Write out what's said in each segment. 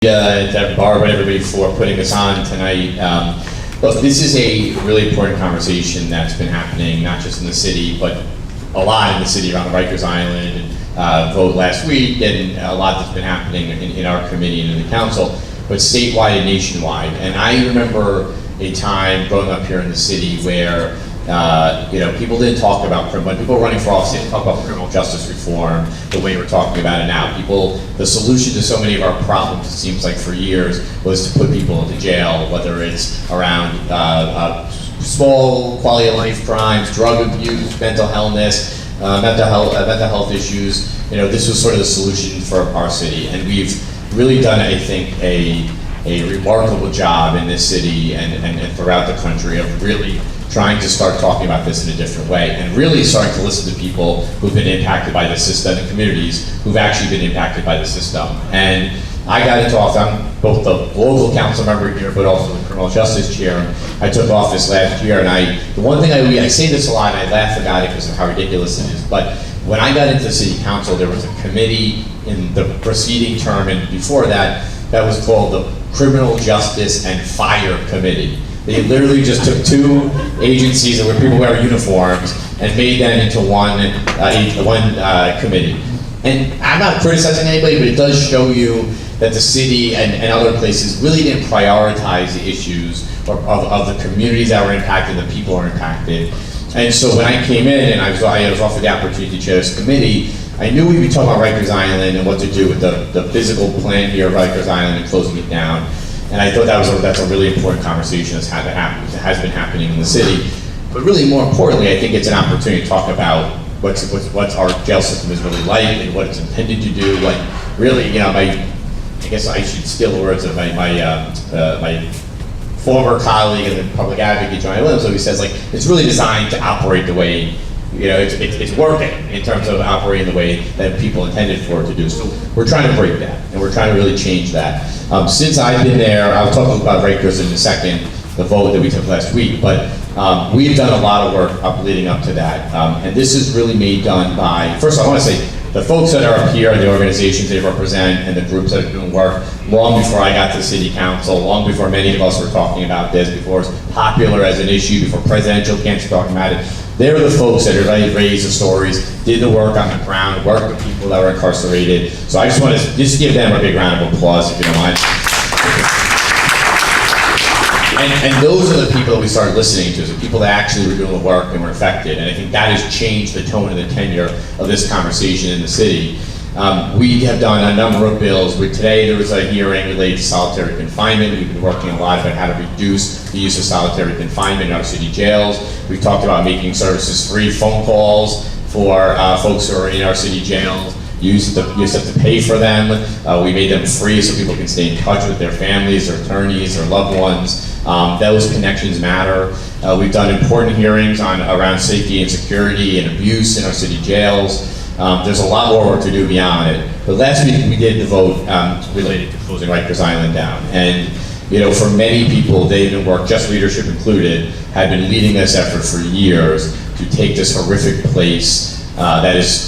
To Barbara and everybody for putting this on tonight. Look, this is a really important conversation that's been happening, not just in the city, but a lot in the city around the Rikers Island vote last week, and a lot that's been happening in our committee and in the council, but statewide and nationwide. And I remember a time growing up here in the city where people didn't talk about, when people were running for office, they didn't talk about criminal justice reform the way we're talking about it now. The solution to so many of our problems, it seems like for years, was to put people into jail, whether it's around small quality of life crimes, drug abuse, mental illness, mental health issues. This was sort of the solution for our city, and we've really done, I think, a remarkable job in this city and throughout the country of really trying to start talking about this in a different way and really starting to listen to people who've been impacted by the system and communities who've actually been impacted by the system. And I got into office, I'm both the local council member here, but also the criminal justice chair. I took office last year, and the one thing I say this a lot, and I laugh about it because of how ridiculous it is, but when I got into the city council, there was a committee in the preceding term and before that was called the Criminal Justice and Fire Committee. They literally just took two agencies where people wear uniforms and made them into one committee. And I'm not criticizing anybody, but it does show you that the city and other places really didn't prioritize the issues of the communities that were impacted, the people who were impacted. And so when I came in and I was offered the opportunity to chair this committee, I knew we'd be talking about Rikers Island and what to do with the physical plan here of Rikers Island and closing it down. And I thought that's a really important conversation that has been happening in the city. But really more importantly, I think it's an opportunity to talk about what our jail system is really like and what it's intended to do. Like really, I guess I should steal the words of my former colleague and the public advocate, Johnny Williams, who says like it's really designed to operate the way it's working in terms of operating the way that people intended for it to do. So we're trying to break that, and we're trying to really change that. Since I've been there, I'll talk about Rikers in a second, the vote that we took last week, but we've done a lot of work leading up to that. And this is really done by, first of all, I want to say, the folks that are up here and the organizations they represent and the groups that are doing work long before I got to city council, long before many of us were talking about this, before it was popular as an issue, before presidential candidates were talking about it. They're the folks that are raised the stories, did the work on the ground, worked with people that were incarcerated. So I just want to just give them a big round of applause, if you don't mind. And those are the people that we started listening to, the people that actually were doing the work and were affected. And I think that has changed the tone and the tenure of this conversation in the city. We have done a number of bills. Today there was a hearing related to solitary confinement. We've been working a lot about how to reduce the use of solitary confinement in our city jails. We've talked about making services free, phone calls for folks who are in our city jails. You used to have to pay for them. We made them free so people can stay in touch with their families, their attorneys, their loved ones. Those connections matter. We've done important hearings around safety and security and abuse in our city jails. There's a lot more work to do beyond it. But last week we did the vote related to closing Rikers Island down. And for many people, they've been work, just leadership included, had been leading this effort for years to take this horrific place that is,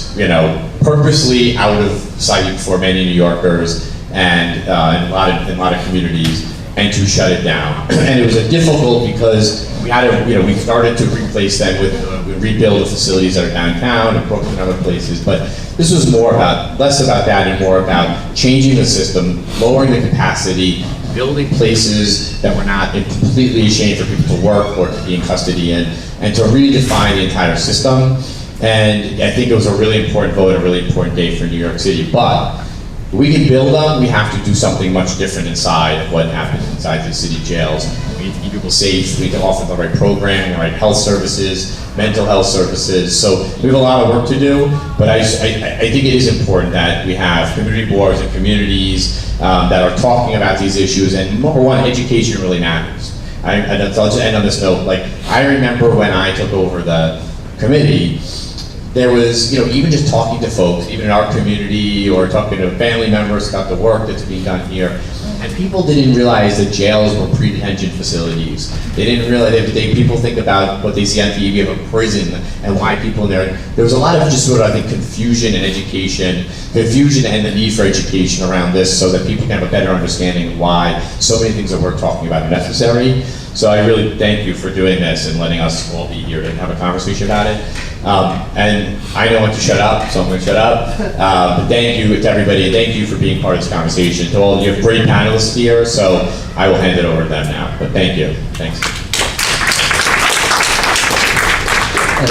purposely out of sight for many New Yorkers and in a lot of communities, and to shut it down. And it was difficult because we had to, we started to replace them with rebuild the facilities that are downtown and Brooklyn and other places. But this was less about that and more about changing the system, lowering the capacity, building places that were not completely ashamed for people to work or to be in custody in, and to redefine the entire system. And I think it was a really important vote, a really important day for New York City. But we can build them, we have to do something much different inside of what happens inside the city jails. We need to keep people safe, we need to offer the right programming, the right health services, mental health services. So we have a lot of work to do, but I think it is important that we have community boards and communities that are talking about these issues, and number one, education really matters. I'll just end on this note. Like, I remember when I took over the committee, there was, even just talking to folks, even in our community, or talking to family members about the work that's being done here, and people didn't realize that jails were pre-detention facilities. They didn't realize people think about what they see on TV of a prison and why people in there. There was a lot of just sort of, I think, confusion and the need for education around this, so that people can have a better understanding of why so many things that we're talking about are necessary. So I really thank you for doing this and letting us all be here and have a conversation about it. And I know when to shut up, so I'm going to shut up. But thank you to everybody, and thank you for being part of this conversation. To all of you have great panelists here, so I will hand it over to them now. But thank you. Thanks.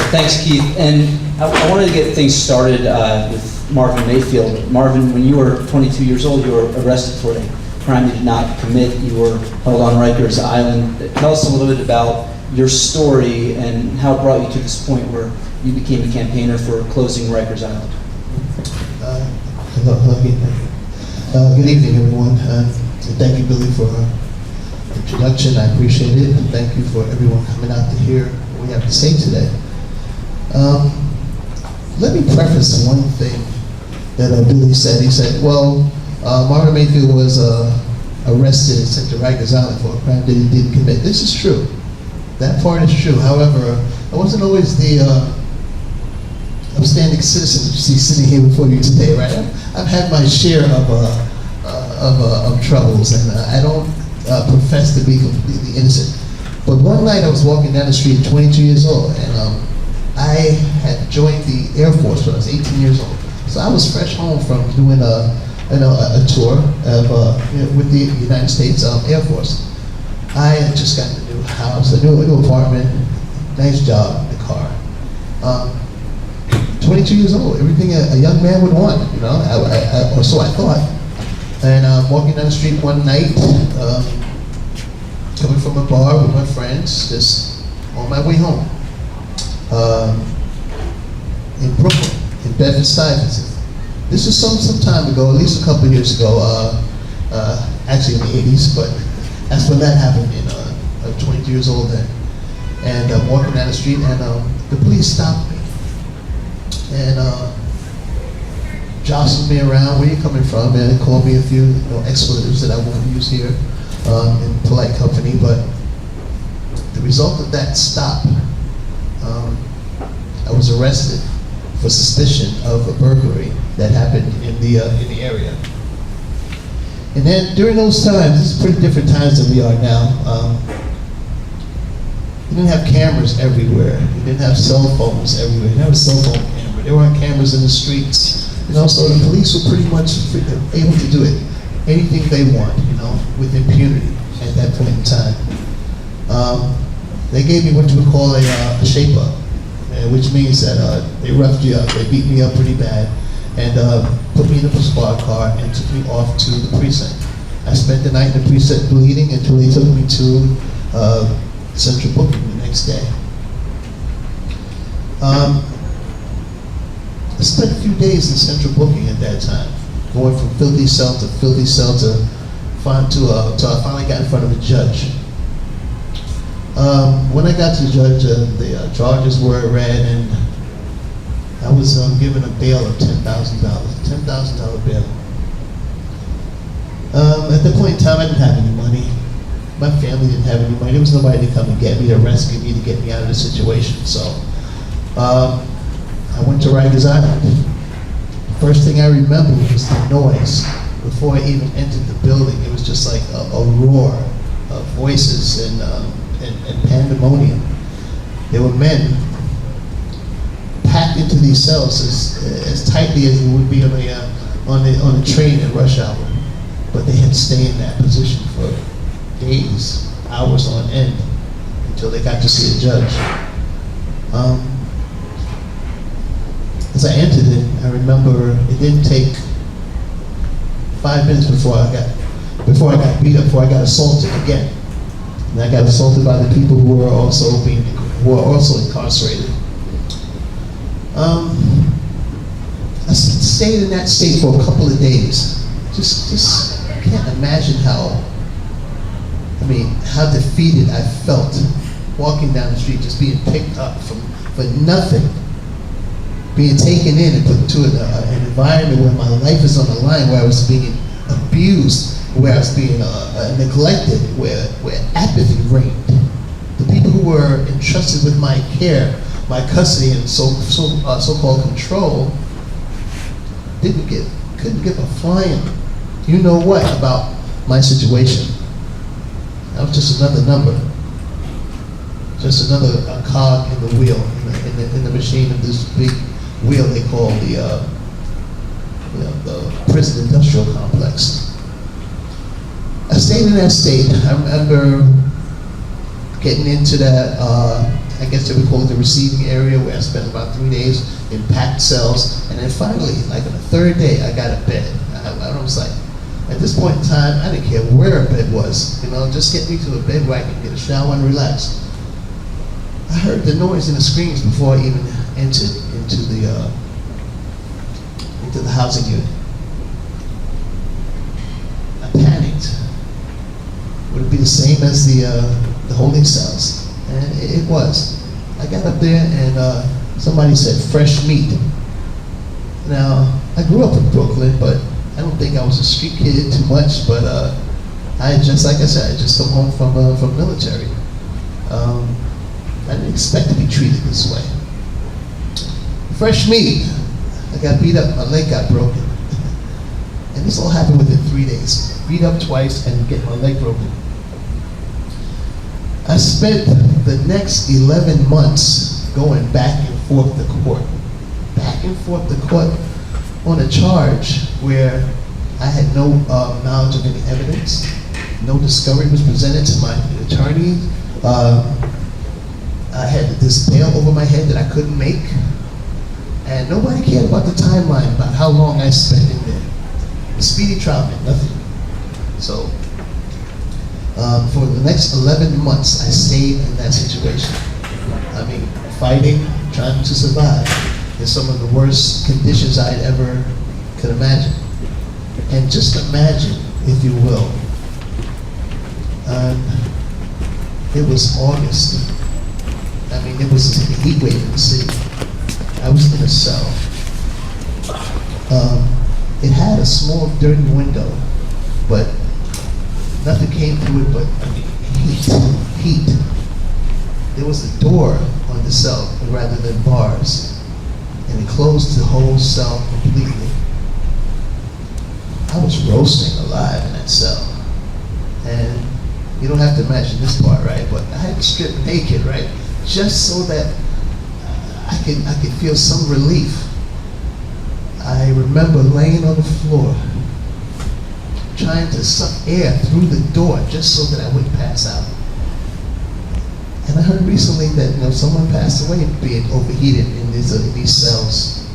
Thanks, Keith. And I wanted to get things started with Marvin Mayfield. Marvin, when you were 22 years old, you were arrested for a crime you did not commit. You were held on Rikers Island. Tell us a little bit about your story and how it brought you to this point where you became a campaigner for closing Rikers Island. Good evening, everyone. Thank you, Billy, for the introduction. I appreciate it. And thank you for everyone coming out to hear what we have to say today. Let me preface one thing that Billy said. He said, well, Marvin Mayfield was arrested and sent to Rikers Island for a crime that he didn't commit. This is true. That part is true. However, I wasn't always the upstanding citizen that you see sitting here before you today, right? I've had my share of troubles, and I don't profess to be completely innocent. But one night I was walking down the street, 22 years old, and I had joined the Air Force when I was 18 years old. So I was fresh home from doing a tour of, with the United States Air Force. I had just gotten a new house, a new apartment, nice job, the car. 22 years old, everything a young man would want, or so I thought. And walking down the street one night, coming from a bar with my friends, just on my way home. In Brooklyn, in Bedford-Stuyvesant. This was some time ago, at least a couple of years ago, actually in the 80s, but that's when that happened. I was 22 years old then. And I'm walking down the street, and the police stopped me. And jostled me around, where you coming from? And called me a few expletives that I won't use here in polite company, but the result of that stop, I was arrested for suspicion of a burglary that happened in the area. And then during those times, this is pretty different times than we are now. We didn't have cameras everywhere. We didn't have cell phones everywhere. We didn't have a cell phone camera. There weren't cameras in the streets. So the police were pretty much able to do it, anything they want, with impunity at that point in time. They gave me what you would call a shape-up, which means that they roughed you up, they beat me up pretty bad, and put me in a squad car and took me off to the precinct. I spent the night in the precinct bleeding until they took me to central booking the next day. I spent a few days in central booking at that time, going from filthy cell to filthy cell till I finally got in front of a judge. When I got to the judge, the charges were read, and I was given a bail of $10,000 bail. At that point in time, I didn't have any money. My family didn't have any money. There was nobody to come and get me, to rescue me, to get me out of the situation. So I went to Rikers Island. First thing I remember was the noise. Before I even entered the building, it was just like a roar of voices and pandemonium. There were men packed into these cells as tightly as it would be on a train at rush hour. But they had to stay in that position for days, hours on end, until they got to see a judge. As I entered it, I remember it didn't take 5 minutes before I got beat up, before I got assaulted again. And I got assaulted by the people who were also incarcerated. I stayed in that state for a couple of days. Just can't imagine how defeated I felt walking down the street, just being picked up for nothing. being taken in and put into an environment where my life is on the line, where I was being abused, where I was being neglected, where apathy reigned. The people who were entrusted with my care, my custody, and so-called control, couldn't give a flying, you know what, about my situation. I was just another number, just another cog in the wheel, in the machine of this big wheel they call the prison industrial complex. I stayed in that state. I remember getting into that, I guess they would call it the receiving area, where I spent about 3 days in packed cells, and then finally, like on the third day, I got a bed. I was like, at this point in time, I didn't care where a bed was, just get me to a bed where I could get a shower and relax. I heard the noise and the screams before I even entered into the housing unit. I panicked. Would it be the same as the holding cells? And it was. I got up there and somebody said fresh meat. Now, I grew up in Brooklyn, but I don't think I was a street kid too much, but I just come home from military. I didn't expect to be treated this way. Fresh meat. I got beat up, my leg got broken. And this all happened within 3 days. Beat up twice and get my leg broken. I spent the next 11 months going back and forth to court. Back and forth to court on a charge where I had no knowledge of any evidence. No discovery was presented to my attorney. I had this bail over my head that I couldn't make. And nobody cared about the timeline, about how long I spent in there. The speedy trial meant nothing. So, for the next 11 months, I stayed in that situation. I mean, fighting, trying to survive in some of the worst conditions I'd ever could imagine. And just imagine, if you will, it was August. I mean, it was a heat wave in the city. I was in a cell. It had a small, dirty window, but nothing came through it but heat. There was a door on the cell rather than bars, and it closed the whole cell completely. I was roasting alive in that cell. And you don't have to imagine this part, right? But I had to strip naked, right? Just so that I could feel some relief. I remember laying on the floor, trying to suck air through the door just so that I wouldn't pass out. And I heard recently that someone passed away being overheated in these cells.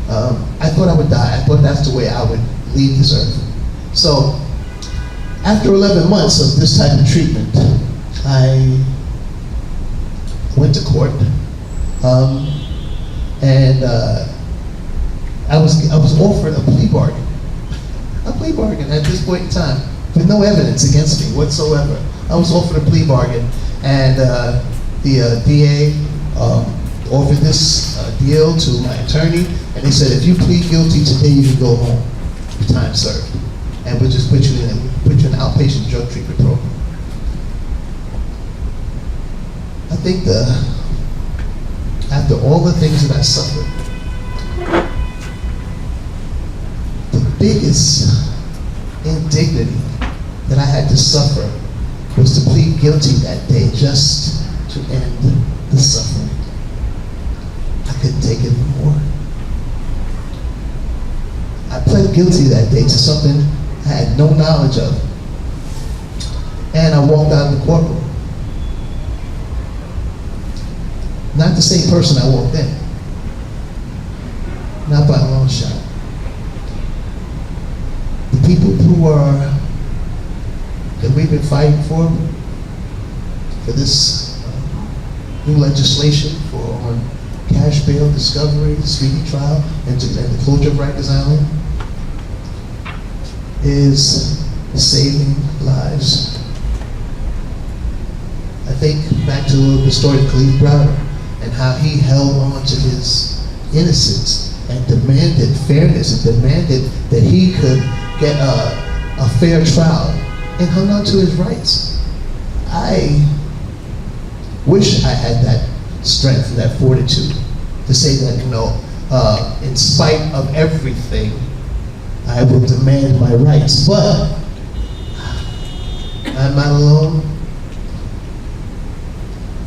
I thought I would die. I thought that's the way I would leave this earth. So after 11 months of this type of treatment, I went to court, and I was offered a plea bargain. A plea bargain at this point in time, with no evidence against me whatsoever. I was offered a plea bargain, and the DA offered this deal to my attorney, and they said, if you plead guilty today, you can go home. Time served, and we'll just put you in an outpatient drug treatment program. I think after all the things that I suffered, the biggest indignity that I had to suffer was to plead guilty that day just to end the suffering. I couldn't take it anymore. I pled guilty that day to something I had no knowledge of. And I walked out of the courtroom. Not the same person I walked in. Not by a long shot. The people that we've been fighting for this new legislation on cash bail, discovery, speedy trial, and the closure of Rikers Island is saving lives. I think back to the story of Rudder and how he held on to his innocence and demanded fairness and demanded that he could get a fair trial and hung on to his rights. I wish I had that strength and that fortitude to say that, in spite of everything, I will demand my rights. But I'm not alone.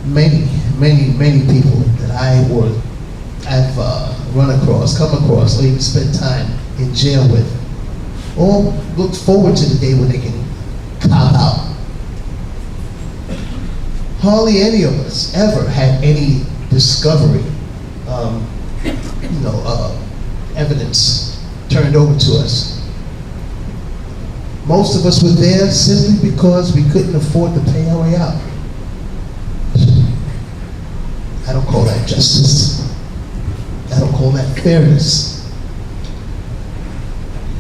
Many people that I've run across, come across, or even spent time in jail with, all look forward to the day when they can cop out. Hardly any of us ever had any discovery, evidence turned over to us. Most of us were there simply because we couldn't afford to pay our way out. I don't call that justice. I don't call that fairness.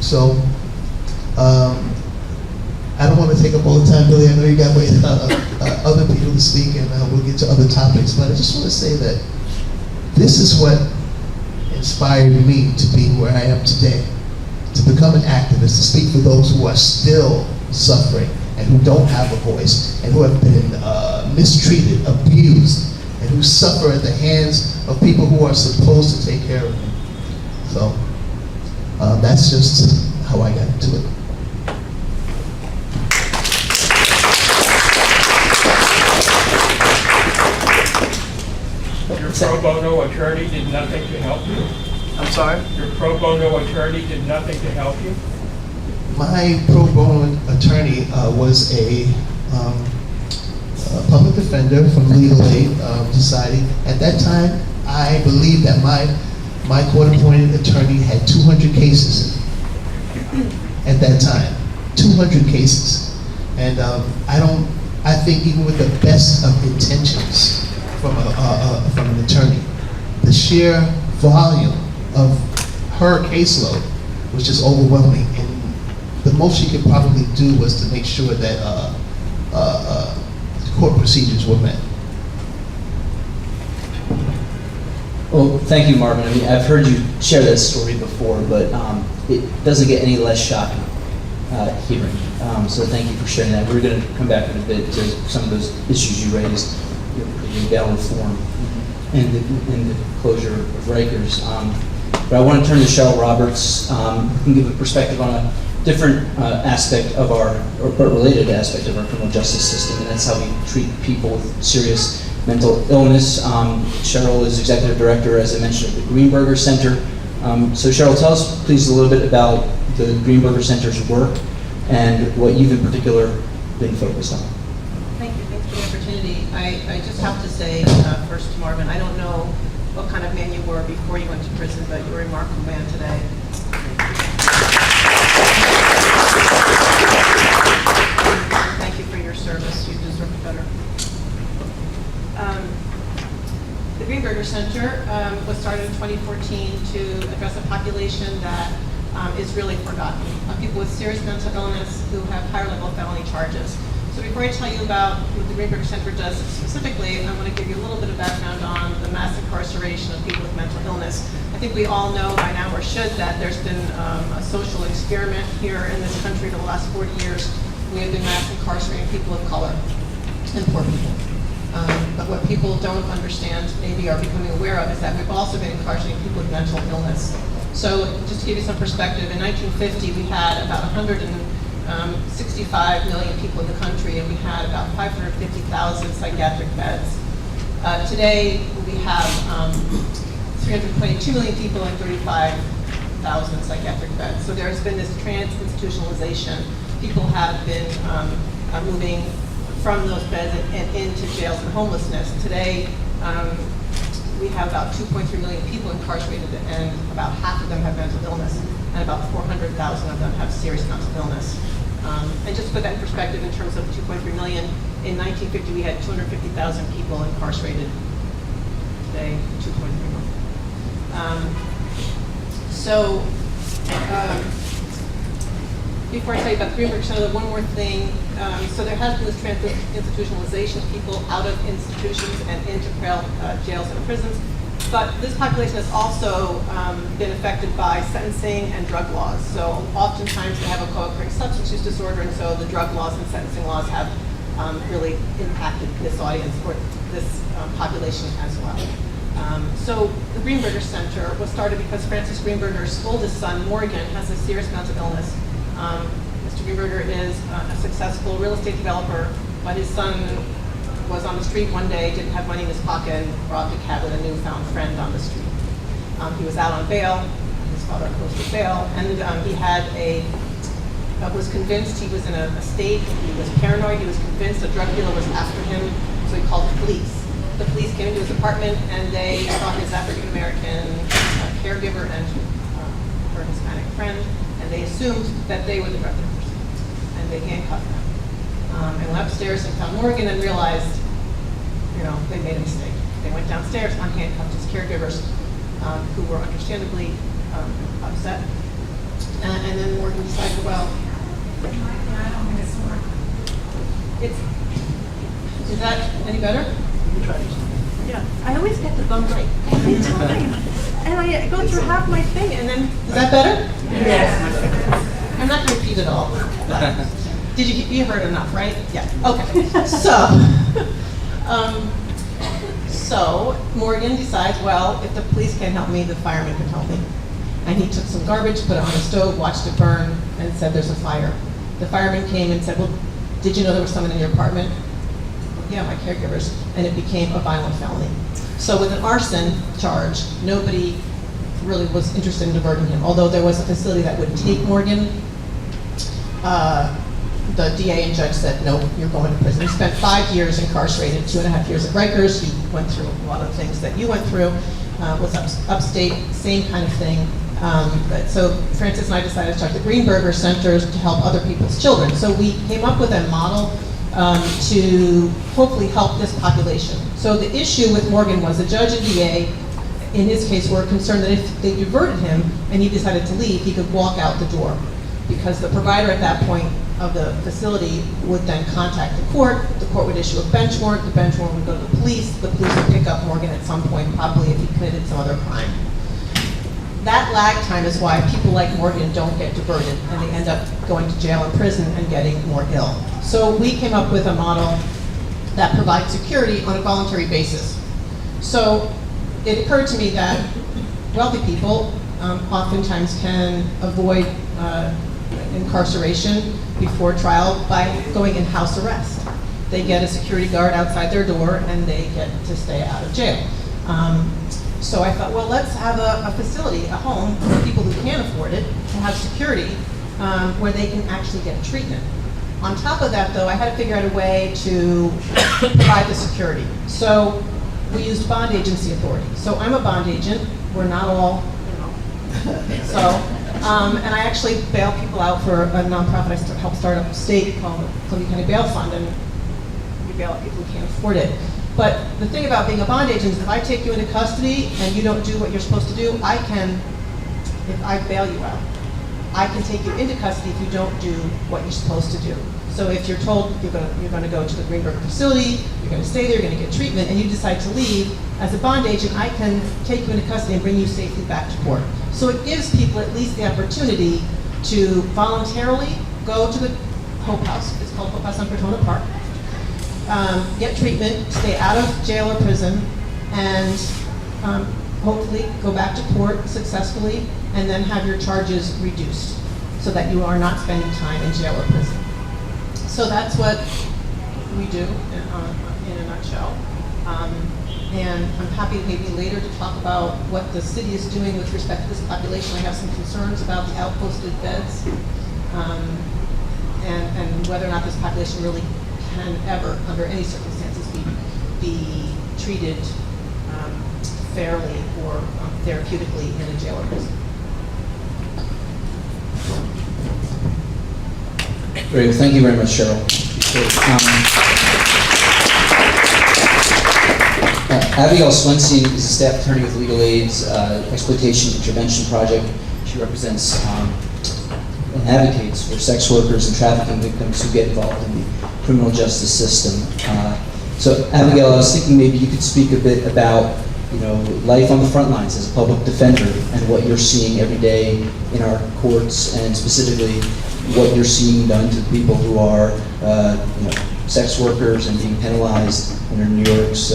So, I don't want to take up all the time, Billy. I know you got other people to speak, and we'll get to other topics. But I just want to say that this is what inspired me to be where I am today, to become an activist, to speak for those who are still suffering and who don't have a voice and who have been mistreated, abused, and who suffer at the hands of people who are supposed to take care of them. So that's just how I got into it. Your pro bono attorney did nothing to help you? I'm sorry? Your pro bono attorney did nothing to help you? My pro bono attorney was a public defender from Legal Aid Society. At that time, I believe that my court-appointed attorney had 200 cases at that time. 200 cases. And I think even with the best of intentions from an attorney, the sheer volume of her caseload was just overwhelming. And the most she could probably do was to make sure that court procedures were met. Well, thank you, Marvin. I mean, I've heard you share that story before, but it doesn't get any less shocking hearing. So thank you for sharing that. We're going to come back in a bit to some of those issues you raised, bail reform and the closure of Rikers. But I want to turn to Cheryl Roberts, who can give a perspective on a different aspect of but related aspect of our criminal justice system, and that's how we treat people with serious mental illness. Cheryl is executive director, as I mentioned, of the Greenburger Center. So Cheryl, tell us please a little bit about the Greenburger Center's work and what you've in particular been focused on. Thank you. Thanks for the opportunity. I just have to say first to Marvin, I don't know what kind of man you were before you went to prison, but you're a remarkable man today. Thank you for your service. You deserve better. The Greenburger Center was started in 2014 to address a population that is really forgotten. People with serious mental illness who have higher level felony charges. So before I tell you about what the Greenburger Center does specifically, I want to give you a little bit of background on the mass incarceration of people with mental illness. I think we all know by now, or should, that there's been a social experiment here in this country for the last 40 years. We have been mass incarcerating people of color and poor people. But what people don't understand, maybe are becoming aware of, is that we've also been incarcerating people with mental illness. So just to give you some perspective, in 1950 we had about 165 million people in the country, and we had about 550,000 psychiatric beds. Today we have 322 million people and 35,000 psychiatric beds. So there's been this trans-institutionalization. People have been moving from those beds and into jails and homelessness. Today, we have about 2.3 million people incarcerated, and about half of them have mental illness, and about 400,000 of them have serious mental illness. And just to put that in perspective, in terms of 2.3 million, in 1950 we had 250,000 people incarcerated. Today, 2.3 million. Before I tell you about the Greenburger Center, one more thing. So there has been this institutionalization of people out of institutions and into jails and prisons. But this population has also been affected by sentencing and drug laws. So oftentimes they have a co-occurring substance use disorder, and so the drug laws and sentencing laws have really impacted this audience or this population as well. So the Greenburger Center was started because Francis Greenburger's oldest son, Morgan, has a serious mental illness. Mr. Greenburger is a successful real estate developer, but his son was on the street one day, didn't have money in his pocket, and robbed a cab with a newfound friend on the street. He was out on bail, his father opposed the bail, and he had was convinced he was in a state, he was paranoid, he was convinced a drug dealer was after him, so he called the police. The police came into his apartment and they saw his African-American caregiver and her Hispanic friend, and they assumed that they were the drug dealers, and they handcuffed them. And went upstairs and found Morgan and realized, they made a mistake. They went downstairs, unhandcuffed his caregivers, who were understandably upset. And then Morgan decided, well, I don't think it's working. Is that any better? Yeah, I always get the bum right every time. And I go through half my thing, and then, is that better? Yes. I'm not going to repeat it all. Did you heard enough, right? Yeah, okay. So Morgan decides, well, if the police can't help me, the firemen can help me. And he took some garbage, put it on the stove, watched it burn, and said, there's a fire. The fireman came and said, well, did you know there was someone in your apartment? Yeah, my caregivers. And it became a violent felony. So with an arson charge, nobody really was interested in diverting him. Although there was a facility that would take Morgan, the DA and judge said, no, you're going to prison. He spent 5 years incarcerated, 2.5 years at Rikers. He went through a lot of things that you went through, was upstate, same kind of thing. So Francis and I decided to start the Greenburger Centers to help other people's children. So we came up with a model to hopefully help this population. So the issue with Morgan was the judge and DA, in his case, were concerned that if they diverted him and he decided to leave, he could walk out the door. Because the provider at that point of the facility would then contact the court would issue a bench warrant, the bench warrant would go to the police would pick up Morgan at some point, probably if he committed some other crime. That lag time is why people like Morgan don't get diverted and they end up going to jail and prison and getting more ill. So we came up with a model that provides security on a voluntary basis. So it occurred to me that wealthy people oftentimes can avoid incarceration before trial by going in house arrest. They get a security guard outside their door and they get to stay out of jail. So I thought, well, let's have a facility, a home for people who can't afford it, to have security where they can actually get treatment. On top of that, though, I had to figure out a way to provide the security. So we used bond agency authority. So I'm a bond agent. We're not all, So, and I actually bail people out for a nonprofit I helped start up state called the Columbia County Bail Fund, and we bail out people who can't afford it. But the thing about being a bond agent is if I take you into custody and you don't do what you're supposed to do, if I bail you out, I can take you into custody if you don't do what you're supposed to do. So if you're told you're going to go to the Greenburger facility, you're going to stay there, you're going to get treatment, and you decide to leave, as a bond agent, I can take you into custody and bring you safely back to court. So it gives people at least the opportunity to voluntarily go to the Hope House. It's called Hope House on Portona Park. Get treatment, stay out of jail or prison, and hopefully go back to court successfully, and then have your charges reduced so that you are not spending time in jail or prison. So that's what we do in a nutshell. And I'm happy maybe later to talk about what the city is doing with respect to this population. I have some concerns about the outposted beds and whether or not this population really can ever, under any circumstances, be treated fairly or therapeutically in a jail or prison. Great. Thank you very much, Cheryl. Abigail Swenstein is a staff attorney with Legal Aid's Exploitation Intervention Project. She represents and advocates for sex workers and trafficking victims who get involved in the criminal justice system. So Abigail, I was thinking maybe you could speak a bit about life on the front lines as a public defender and what you're seeing every day in our courts, and specifically what you're seeing done to people who are sex workers and being penalized under New York's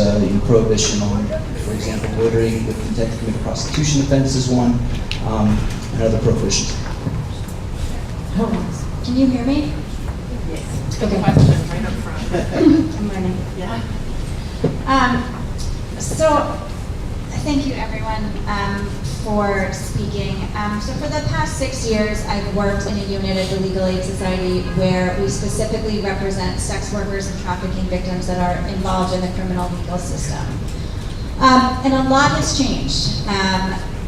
prohibition on, for example, loitering with intent to commit a prostitution offense is one, and other prohibitions. Can you hear me? Yes. Good question, right up front. Good morning. Yeah. So, thank you everyone for speaking. So for the past 6 years, I've worked in a unit at the Legal Aid Society where we specifically represent sex workers and trafficking victims that are involved in the criminal legal system. And a lot has changed,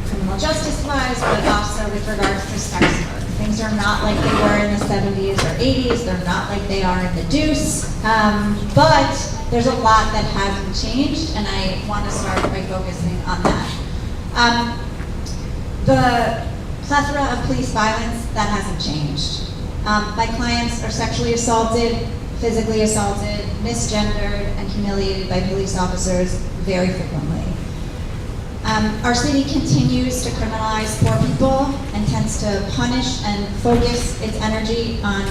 criminal justice-wise, but also with regards to sex work. Things are not like they were in the 70s or 80s. They're not like they are in the deuce. But there's a lot that hasn't changed, and I want to start by focusing on that. The plethora of police violence, that hasn't changed. My clients are sexually assaulted, physically assaulted, misgendered, and humiliated by police officers very frequently. Our city continues to criminalize poor people and tends to punish and focus its energy on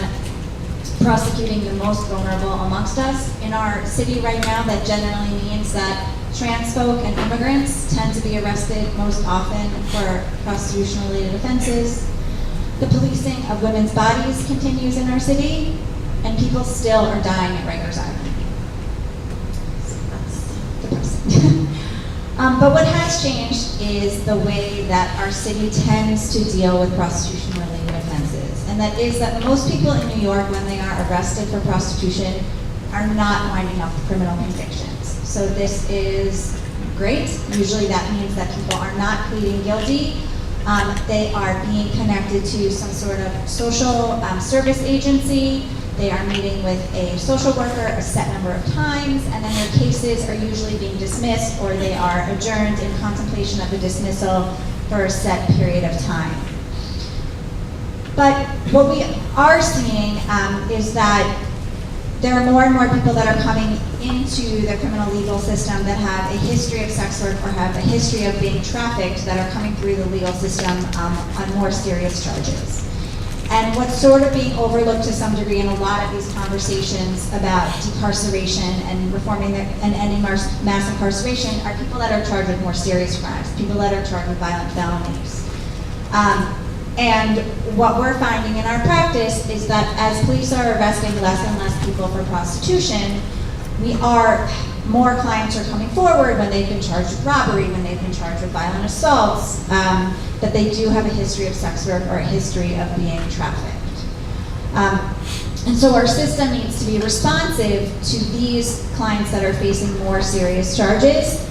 prosecuting the most vulnerable amongst us. In our city right now, that generally means that trans folk and immigrants tend to be arrested most often for prostitution-related offenses. The policing of women's bodies continues in our city, and people still are dying at Rikers Island. So that's depressing. But what has changed is the way that our city tends to deal with prostitution-related offenses. And that is that most people in New York, when they are arrested for prostitution, are not winding up with criminal convictions. So this is great. Usually that means that people are not pleading guilty. They are being connected to some sort of social service agency. They are meeting with a social worker a set number of times, and then their cases are usually being dismissed, or they are adjourned in contemplation of the dismissal for a set period of time. But what we are seeing is that there are more and more people that are coming into the criminal legal system that have a history of sex work or have a history of being trafficked that are coming through the legal system on more serious charges. And what's sort of being overlooked to some degree in a lot of these conversations about decarceration and reforming and ending mass incarceration are people that are charged with more serious crimes, people that are charged with violent felonies. And what we're finding in our practice is that as police are arresting less and less people for prostitution, more clients are coming forward when they've been charged with robbery, when they've been charged with violent assaults, that they do have a history of sex work or a history of being trafficked. And so our system needs to be responsive to these clients that are facing more serious charges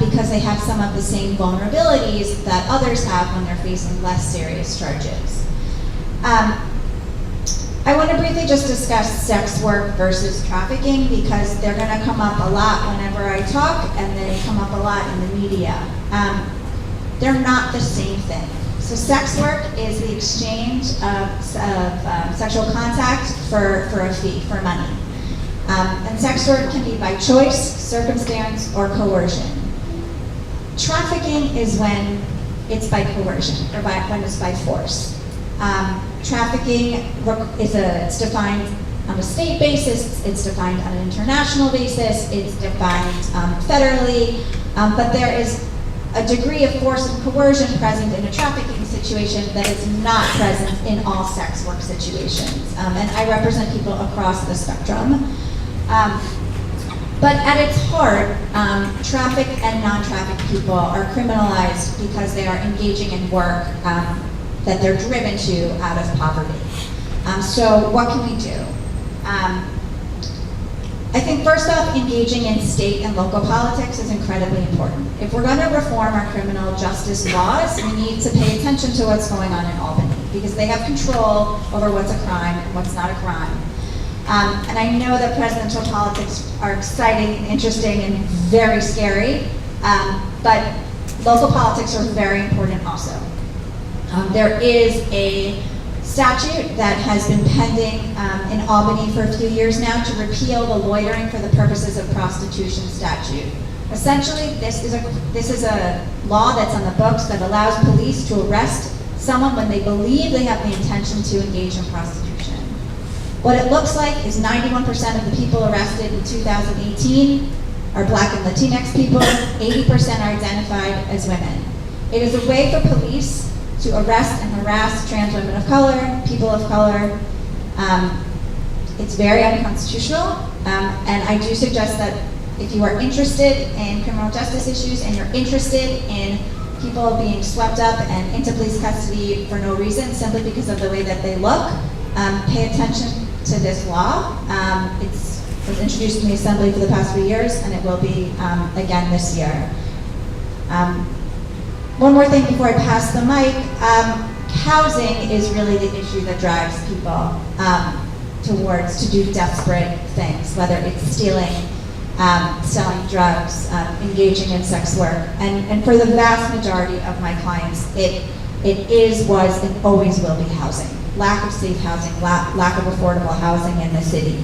because they have some of the same vulnerabilities that others have when they're facing less serious charges. I want to briefly just discuss sex work versus trafficking because they're going to come up a lot whenever I talk, and they come up a lot in the media. They're not the same thing. So sex work is the exchange of sexual contact for a fee, for money. And sex work can be by choice, circumstance, or coercion. Trafficking is when it's by coercion, or when it's by force. Trafficking it's defined on a state basis, it's defined on an international basis, it's defined federally, but there is a degree of force and coercion present in a trafficking situation that is not present in all sex work situations. And I represent people across the spectrum. But at its heart, trafficked and non-trafficked people are criminalized because they are engaging in work that they're driven to out of poverty. So what can we do? I think first off, engaging in state and local politics is incredibly important. If we're going to reform our criminal justice laws, we need to pay attention to what's going on in Albany because they have control over what's a crime and what's not a crime. And I know that presidential politics are exciting and interesting and very scary, but local politics are very important also. There is a statute that has been pending in Albany for a few years now to repeal the loitering for the purposes of prostitution statute. Essentially, this is a law that's on the books that allows police to arrest someone when they believe they have the intention to engage in prostitution. What it looks like is 91% of the people arrested in 2018 are Black and Latinx people, 80% are identified as women. It is a way for police to arrest and harass trans women of color, people of color. It's very unconstitutional, and I do suggest that if you are interested in criminal justice issues and you're interested in people being swept up and into police custody for no reason, simply because of the way that they look, pay attention to this law. It was introduced in the Assembly for the past few years, and it will be again this year. One more thing before I pass the mic. Housing is really the issue that drives people to do desperate things, whether it's stealing, selling drugs, engaging in sex work. And for the vast majority of my clients, it is, was, and always will be housing. Lack of safe housing, lack of affordable housing in the city.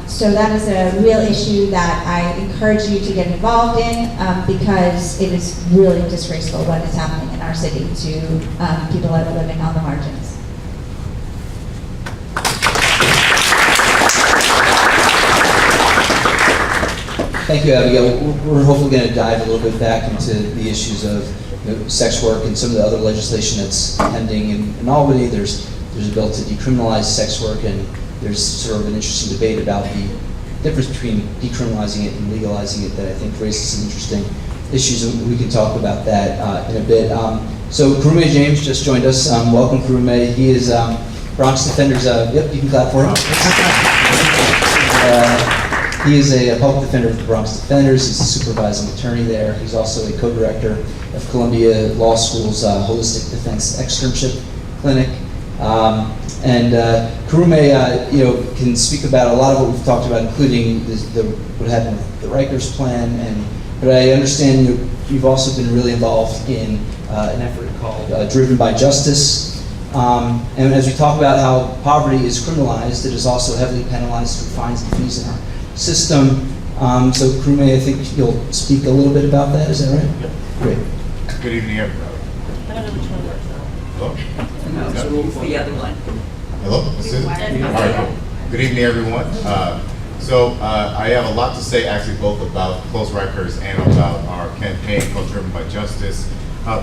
So that is a real issue that I encourage you to get involved in because it is really disgraceful what is happening in our city to people that are living on the margins. Thank you, Abigail. We're hopefully going to dive a little bit back into the issues of sex work and some of the other legislation that's pending in Albany. There's a bill to decriminalize sex work, and there's sort of an interesting debate about the difference between decriminalizing it and legalizing it that I think raises some interesting issues, and we can talk about that in a bit. So Karume James just joined us. Welcome, Karume. He is Bronx Defenders. Yep, you can clap for him. He is a public defender for the Bronx Defenders. He's a supervising attorney there. He's also a co-director of Columbia Law School's Holistic Defense Externship Clinic. Karume, can speak about a lot of what we've talked about, including what happened with the Rikers plan. But I understand you've also been really involved in an effort called Driven by Justice. And as we talk about how poverty is criminalized, it is also heavily penalized through fines and fees in our system. So Karume, I think you'll speak a little bit about that. Is that right? Yep. Great. Good evening, everybody. I don't know which one works now. Hello? No, it's the other one. Hello? This is it? All right, cool. Good evening, everyone. I have a lot to say, actually, both about close records and about our campaign called Driven by Justice.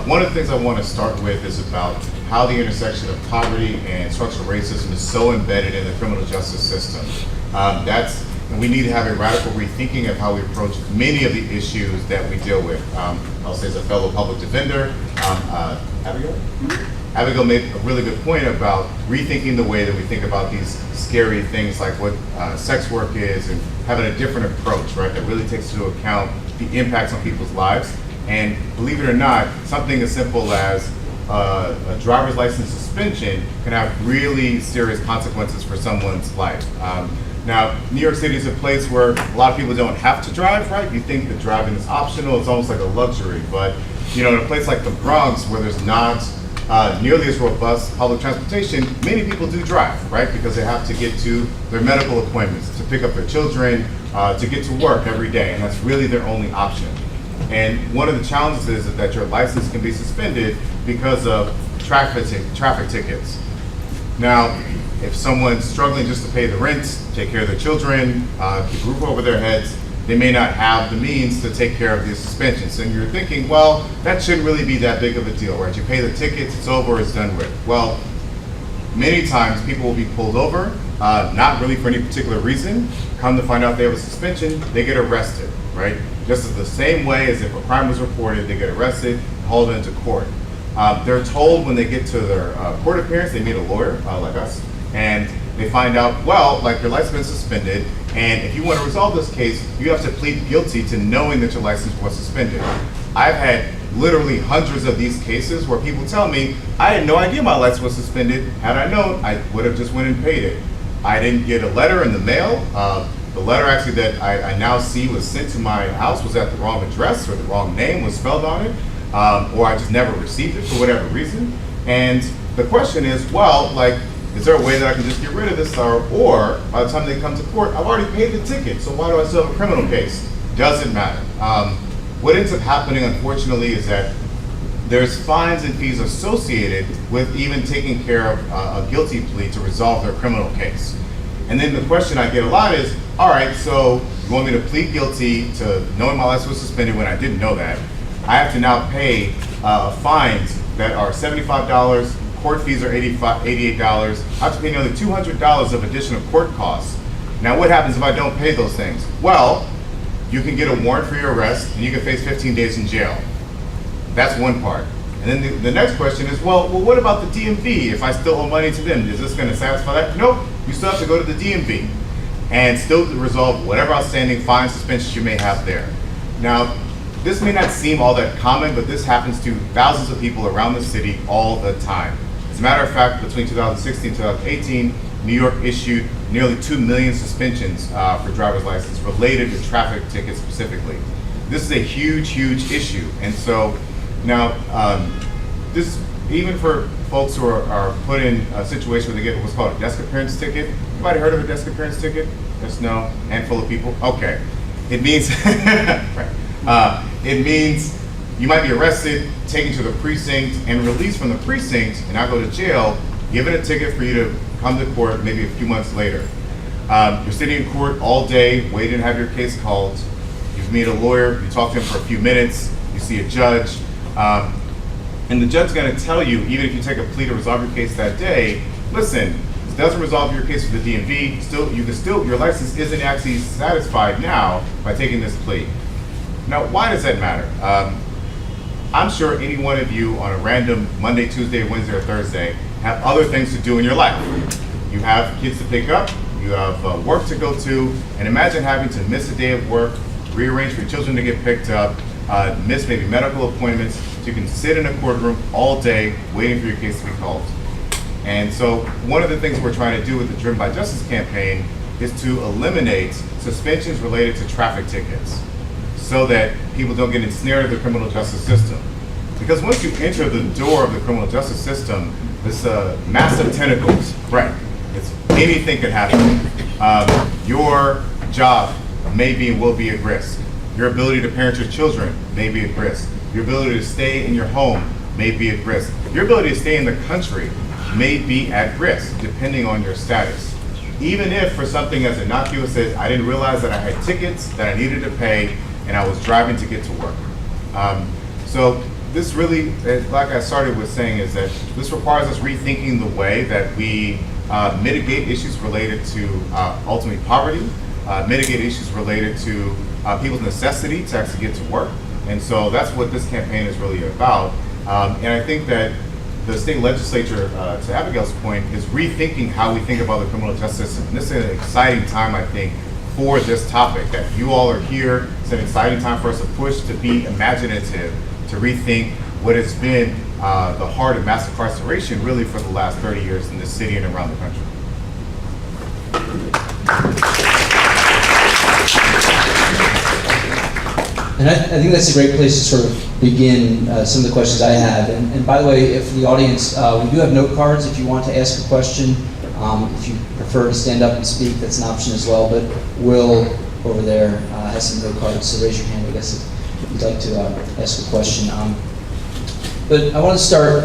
One of the things I want to start with is about how the intersection of poverty and structural racism is so embedded in the criminal justice system. And we need to have a radical rethinking of how we approach many of the issues that we deal with. I'll say as a fellow public defender, Abigail? Abigail made a really good point about rethinking the way that we think about these scary things like what sex work is, and having a different approach, right, that really takes into account the impacts on people's lives. And believe it or not, something as simple as a driver's license suspension can have really serious consequences for someone's life. Now, New York City is a place where a lot of people don't have to drive, right? You think that driving is optional, it's almost like a luxury. But, in a place like the Bronx, where there's not nearly as robust public transportation, many people do drive, right? Because they have to get to their medical appointments, to pick up their children, to get to work every day, and that's really their only option. And one of the challenges is that your license can be suspended because of traffic tickets. Now, if someone's struggling just to pay the rent, take care of their children, keep a roof over their heads, they may not have the means to take care of these suspensions. And you're thinking, well, that shouldn't really be that big of a deal, right? You pay the tickets, it's over, it's done with. Well, many times people will be pulled over, not really for any particular reason. Come to find out they have a suspension, they get arrested, right? Just as the same way as if a crime was reported, they get arrested, hauled into court. They're told when they get to their court appearance, they meet a lawyer like us, and they find out, well, like your license has been suspended, and if you want to resolve this case, you have to plead guilty to knowing that your license was suspended. I've had literally hundreds of these cases where people tell me, I had no idea my license was suspended. Had I known, I would have just went and paid it. I didn't get a letter in the mail. The letter actually that I now see was sent to my house was at the wrong address, or the wrong name was spelled on it, or I just never received it for whatever reason. And the question is, well, is there a way that I can just get rid of this, or by the time they come to court, I've already paid the ticket, so why do I still have a criminal case? Doesn't matter. What ends up happening, unfortunately, is that there's fines and fees associated with even taking care of a guilty plea to resolve their criminal case. And then the question I get a lot is, all right, so you want me to plead guilty to knowing my license was suspended when I didn't know that. I have to now pay fines that are $75, court fees are $88. I have to pay nearly $200 of additional court costs. Now what happens if I don't pay those things? Well, you can get a warrant for your arrest and you can face 15 days in jail. That's one part. And then the next question is, well, what about the DMV? If I still owe money to them, is this going to satisfy that? Nope. You still have to go to the DMV and still resolve whatever outstanding fines, suspensions you may have there. Now, this may not seem all that common, but this happens to thousands of people around the city all the time. As a matter of fact, between 2016 and 2018, New York issued nearly 2 million suspensions for driver's license related to traffic tickets specifically. This is a huge, huge issue. And so now, this, even for folks who are put in a situation where they get what's called a desk appearance ticket. Anybody heard of a desk appearance ticket? Yes, no? Handful of people? Okay. It means, it means you might be arrested, taken to the precinct, and released from the precinct, and not go to jail, given a ticket for you to come to court maybe a few months later. You're sitting in court all day, waiting to have your case called. You meet a lawyer, you talk to him for a few minutes, you see a judge, and the judge's going to tell you, even if you take a plea to resolve your case that day, listen, this doesn't resolve your case with the DMV. Your license isn't actually satisfied now by taking this plea. Now, why does that matter? I'm sure any one of you on a random Monday, Tuesday, Wednesday, or Thursday have other things to do in your life. You have kids to pick up, you have work to go to, and imagine having to miss a day of work, rearrange for your children to get picked up, miss maybe medical appointments, so you can sit in a courtroom all day waiting for your case to be called. And so one of the things we're trying to do with the Driven by Justice campaign is to eliminate suspensions related to traffic tickets so that people don't get ensnared in the criminal justice system. Because once you enter the door of the criminal justice system, this massive tentacles, right? It's anything could happen. Your job may be and will be at risk. Your ability to parent your children may be at risk. Your ability to stay in your home may be at risk. Your ability to stay in the country may be at risk, depending on your status. Even if for something as innocuous as I didn't realize that I had tickets that I needed to pay and I was driving to get to work. So this really, like I started with saying, is that this requires us rethinking the way that we mitigate issues related to ultimately poverty, mitigate issues related to people's necessity to actually get to work. And so that's what this campaign is really about. And I think that the state legislature, to Abigail's point, is rethinking how we think about the criminal justice system. And this is an exciting time, I think, for this topic, that you all are here. It's an exciting time for us to push, to be imaginative, to rethink what has been the heart of mass incarceration really for the last 30 years in this city and around the country. And I think that's a great place to sort of begin some of the questions I have. And by the way, for the audience, we do have note cards if you want to ask a question. If you prefer to stand up and speak, that's an option as well. But Will over there has some note cards, so raise your hand, I guess, if you'd like to ask a question. But I want to start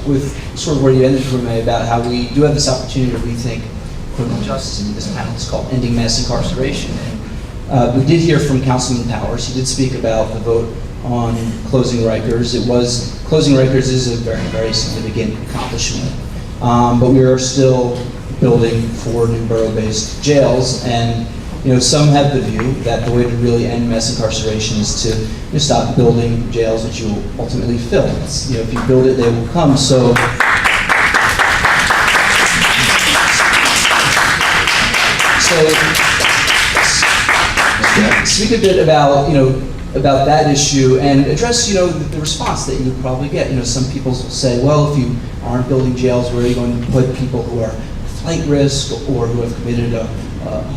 with sort of where you ended, Karume, about how we do have this opportunity to rethink criminal justice. And this panel is called Ending Mass Incarceration. We did hear from Councilman Powers. He did speak about the vote on closing Rikers. Closing Rikers is a very, very significant accomplishment. But we are still building 4 new borough-based jails, and some have the view that the way to really end mass incarceration is to stop building jails that you will ultimately fill. If you build it, they will come. So speak a bit about about that issue and address the response that you would probably get. Some people will say, well, if you aren't building jails, where are you going to put people who are flight risk or who have committed or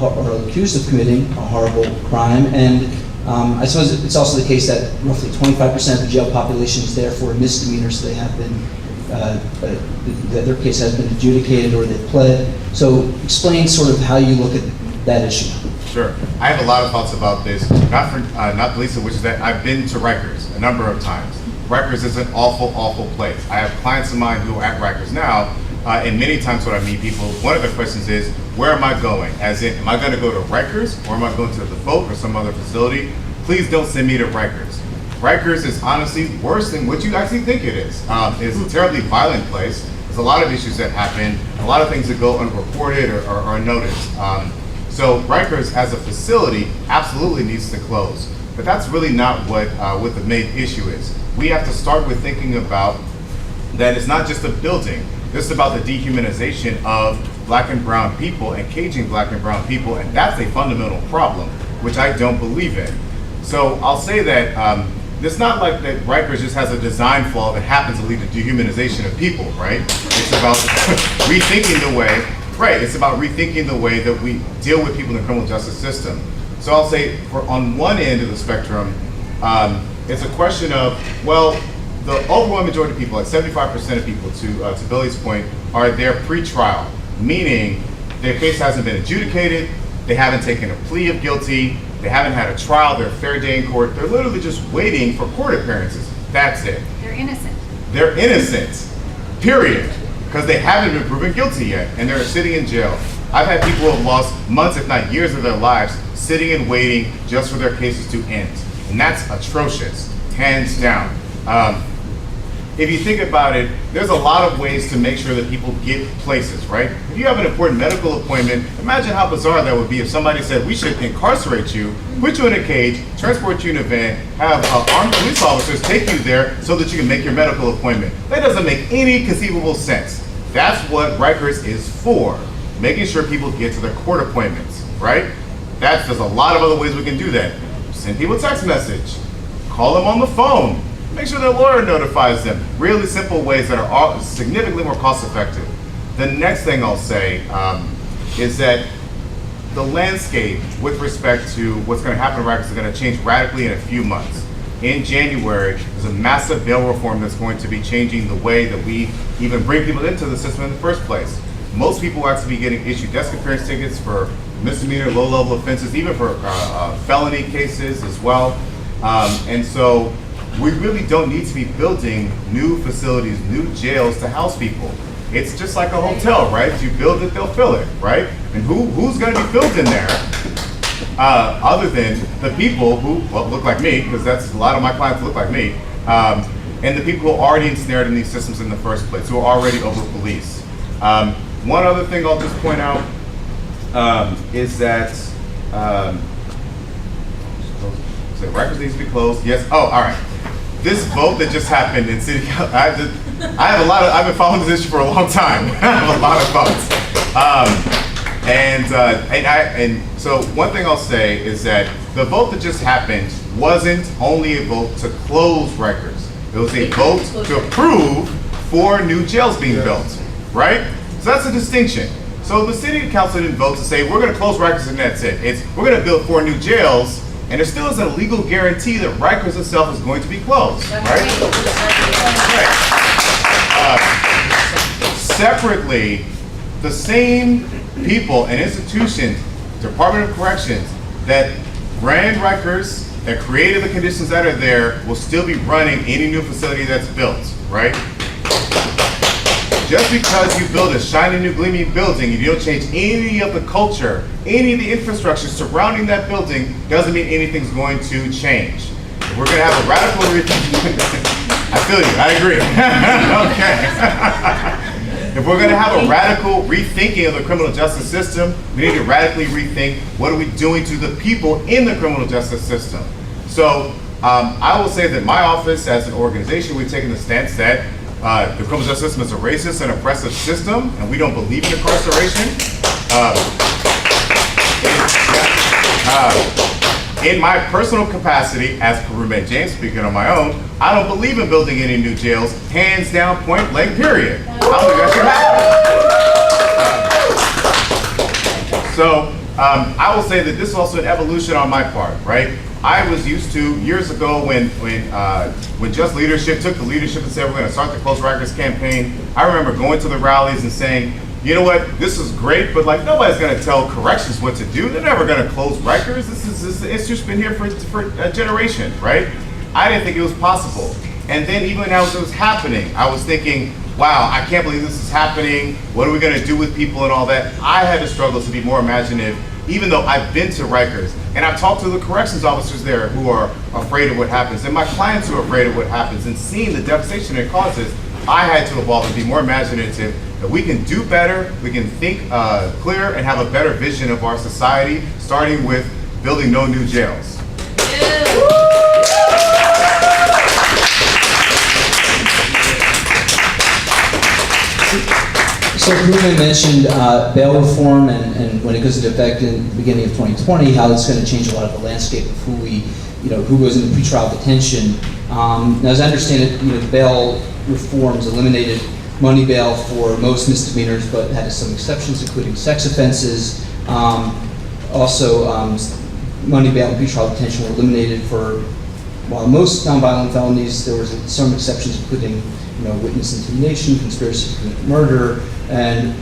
are accused of committing a horrible crime? And I suppose it's also the case that roughly 25% of the jail population is there for a misdemeanor, so they have been their case has been adjudicated or they've pled. So explain sort of how you look at that issue. Sure. I have a lot of thoughts about this, not the least of which is that I've been to Rikers a number of times. Rikers is an awful, awful place. I have clients of mine who are at Rikers now, and many times when I meet people, one of the questions is, where am I going? As in, am I going to go to Rikers, or am I going to the Vote or some other facility? Please don't send me to Rikers. Rikers is honestly worse than what you actually think it is. It's a terribly violent place. There's a lot of issues that happen, a lot of things that go unreported or unnoticed. So Rikers as a facility absolutely needs to close. But that's really not what the main issue is. We have to start with thinking about that it's not just a building. This is about the dehumanization of Black and brown people and caging Black and brown people, and that's a fundamental problem, which I don't believe in. So I'll say that it's not like that Rikers just has a design flaw that happens to lead to dehumanization of people, right? It's about rethinking the way, right, it's about rethinking the way that we deal with people in the criminal justice system. So I'll say, on one end of the spectrum, it's a question of, well, the overwhelming majority of people, like 75% of people, to Billy's point, are there pre-trial, meaning their case hasn't been adjudicated, they haven't taken a plea of guilty, they haven't had a trial, they're a fair day in court, they're literally just waiting for court appearances. That's it. They're innocent. They're innocent, period, because they haven't been proven guilty yet, and they're sitting in jail. I've had people who have lost months, if not years of their lives, sitting and waiting just for their cases to end. And that's atrocious, hands down. If you think about it, there's a lot of ways to make sure that people get places, right? If you have an important medical appointment, imagine how bizarre that would be if somebody said, we should incarcerate you, put you in a cage, transport you in a van, have armed police officers take you there so that you can make your medical appointment. That doesn't make any conceivable sense. That's what Rikers is for, making sure people get to their court appointments, right? There's a lot of other ways we can do that. Send people a text message, call them on the phone, make sure their lawyer notifies them. Really simple ways that are significantly more cost effective. The next thing I'll say is that the landscape with respect to what's going to happen to Rikers is going to change radically in a few months. In January, there's a massive bail reform that's going to be changing the way that we even bring people into the system in the first place. Most people will actually be getting issued desk appearance tickets for misdemeanor, low-level offenses, even for felony cases as well. And so we really don't need to be building new facilities, new jails to house people. It's just like a hotel, right? You build it, they'll fill it, right? And who's going to be filled in there other than the people who, well, look like me, because that's a lot of my clients look like me, and the people who are already ensnared in these systems in the first place, who are already over-policed. One other thing I'll just point out is that Rikers needs to be closed. Yes. Oh, all right. This vote that just happened in City Council, I've been following this issue for a long time. I have a lot of votes. And so one thing I'll say is that the vote that just happened wasn't only a vote to close Rikers. It was a vote to approve 4 new jails being built, right? So that's a distinction. So the City Council didn't vote to say, we're going to close Rikers and that's it. We're going to build 4 new jails, and there still isn't a legal guarantee that Rikers itself is going to be closed, right? Separately, the same people and institutions, Department of Corrections, that ran Rikers, that created the conditions that are there, will still be running any new facility that's built, right? Just because you build a shiny new gleaming building, if you don't change any of the culture, any of the infrastructure surrounding that building, doesn't mean anything's going to change. If we're going to have a radical I feel you, I agree. Okay. If we're going to have a radical rethinking of the criminal justice system, we need to radically rethink what are we doing to the people in the criminal justice system. So I will say that my office as an organization, we've taken the stance that the criminal justice system is a racist and oppressive system, and we don't believe in incarceration. In my personal capacity as Karume James, speaking on my own, I don't believe in building any new jails, hands down, point blank, period. I don't think that should happen. So I will say that this is also an evolution on my part, right? I was used to, years ago when Just Leadership took the leadership and said we're going to start the Close Rikers campaign, I remember going to the rallies and saying, you know what, this is great, but like nobody's gonna tell corrections what to do. They're never gonna close Rikers. It's just been here for a generation, right? I didn't think it was possible. And then even as it was happening, I was thinking, wow, I can't believe this is happening. What are we gonna do with people and all that? I had to struggle to be more imaginative, even though I've been to Rikers. And I've talked to the corrections officers there who are afraid of what happens, and my clients who are afraid of what happens, and seeing the devastation it causes, I had to evolve and be more imaginative, that we can do better, we can think clearer, and have a better vision of our society, starting with building no new jails. So Karume mentioned bail reform, and when it goes into effect in the beginning of 2020, how it's going to change a lot of the landscape of who goes into pretrial detention. Now, as I understand it, the bail reforms eliminated money bail for most misdemeanors, but had some exceptions, including sex offenses. Also, money bail and pretrial detention were eliminated for, while most nonviolent felonies, there was some exceptions, including witness intimidation, conspiracy to commit murder, and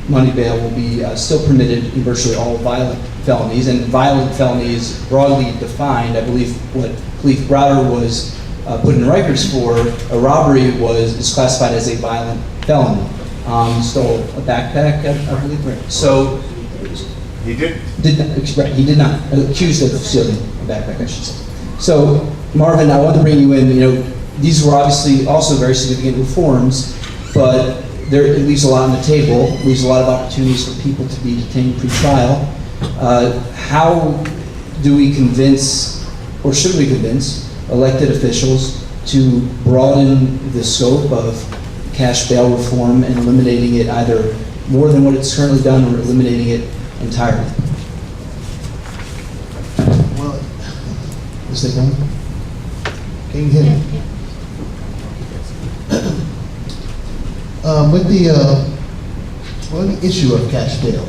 money bail will be still permitted in virtually all violent felonies. And violent felonies, broadly defined, I believe what Rudder was put in Rikers for, a robbery is classified as a violent felony. Stole a backpack, I believe, right? So He did. He did not. Accused of stealing a backpack, I should say. So, Marvin, I want to bring you in. These were obviously also very significant reforms, but it leaves a lot on the table, leaves a lot of opportunities for people to be detained pre-trial. How do we convince, or should we convince, elected officials to broaden the scope of cash bail reform and eliminating it either more than what it's currently done or eliminating it entirely? Well, is it done? Can you hear me? With the issue of cash bail,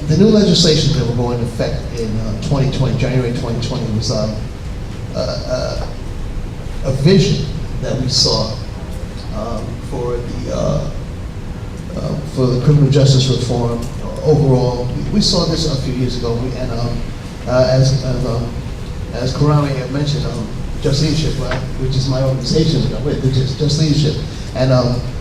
the new legislation that will go into effect in 2020, January 2020, was a vision that we saw for the criminal justice reform overall. We saw this a few years ago, as Karume had mentioned, Just Leadership, which is my organization, Just Leadership, and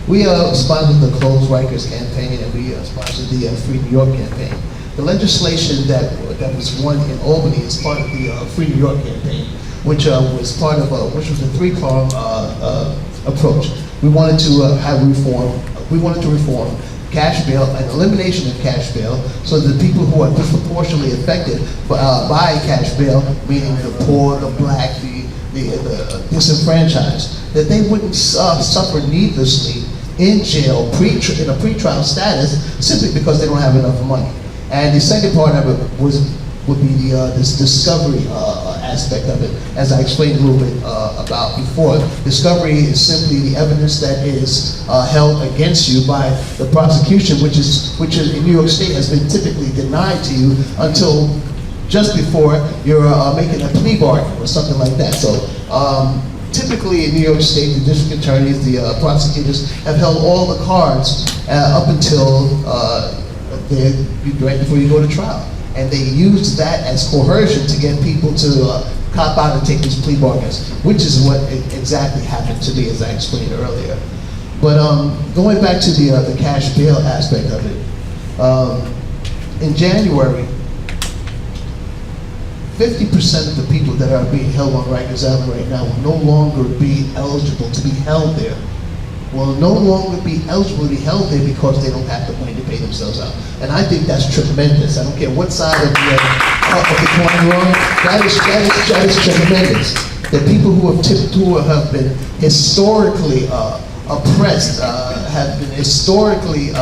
we sponsored the Close Rikers campaign, and we sponsored the Free New York campaign. The legislation that was won in Albany is part of the Free New York campaign, which was part of which was a three-pronged approach. We wanted to have reform. We wanted to reform cash bail, an elimination of cash bail, so that the people who are disproportionately affected by cash bail, meaning the poor, the black, the disenfranchised, that they wouldn't suffer needlessly in jail in a pretrial status simply because they don't have enough money. And the second part of it would be this discovery aspect of it, as I explained a little bit about before. Discovery is simply the evidence that is held against you by the prosecution, which in New York State has been typically denied to you until just before you're making a plea bargain or something like that. So typically in New York State, the district attorneys, the prosecutors have held all the cards up until right before you go to trial. And they use that as coercion to get people to cop out and take these plea bargains, which is what exactly happened to me, as I explained earlier. But going back to the cash bail aspect of it, in January, 50% of the people that are being held on Rikers Island right now will no longer be eligible to be held there. Will no longer be eligible to be held there because they don't have the money to pay themselves out. And I think that's tremendous. I don't care what side of the coin you're on. That is tremendous. The people who have been historically oppressed, have been historically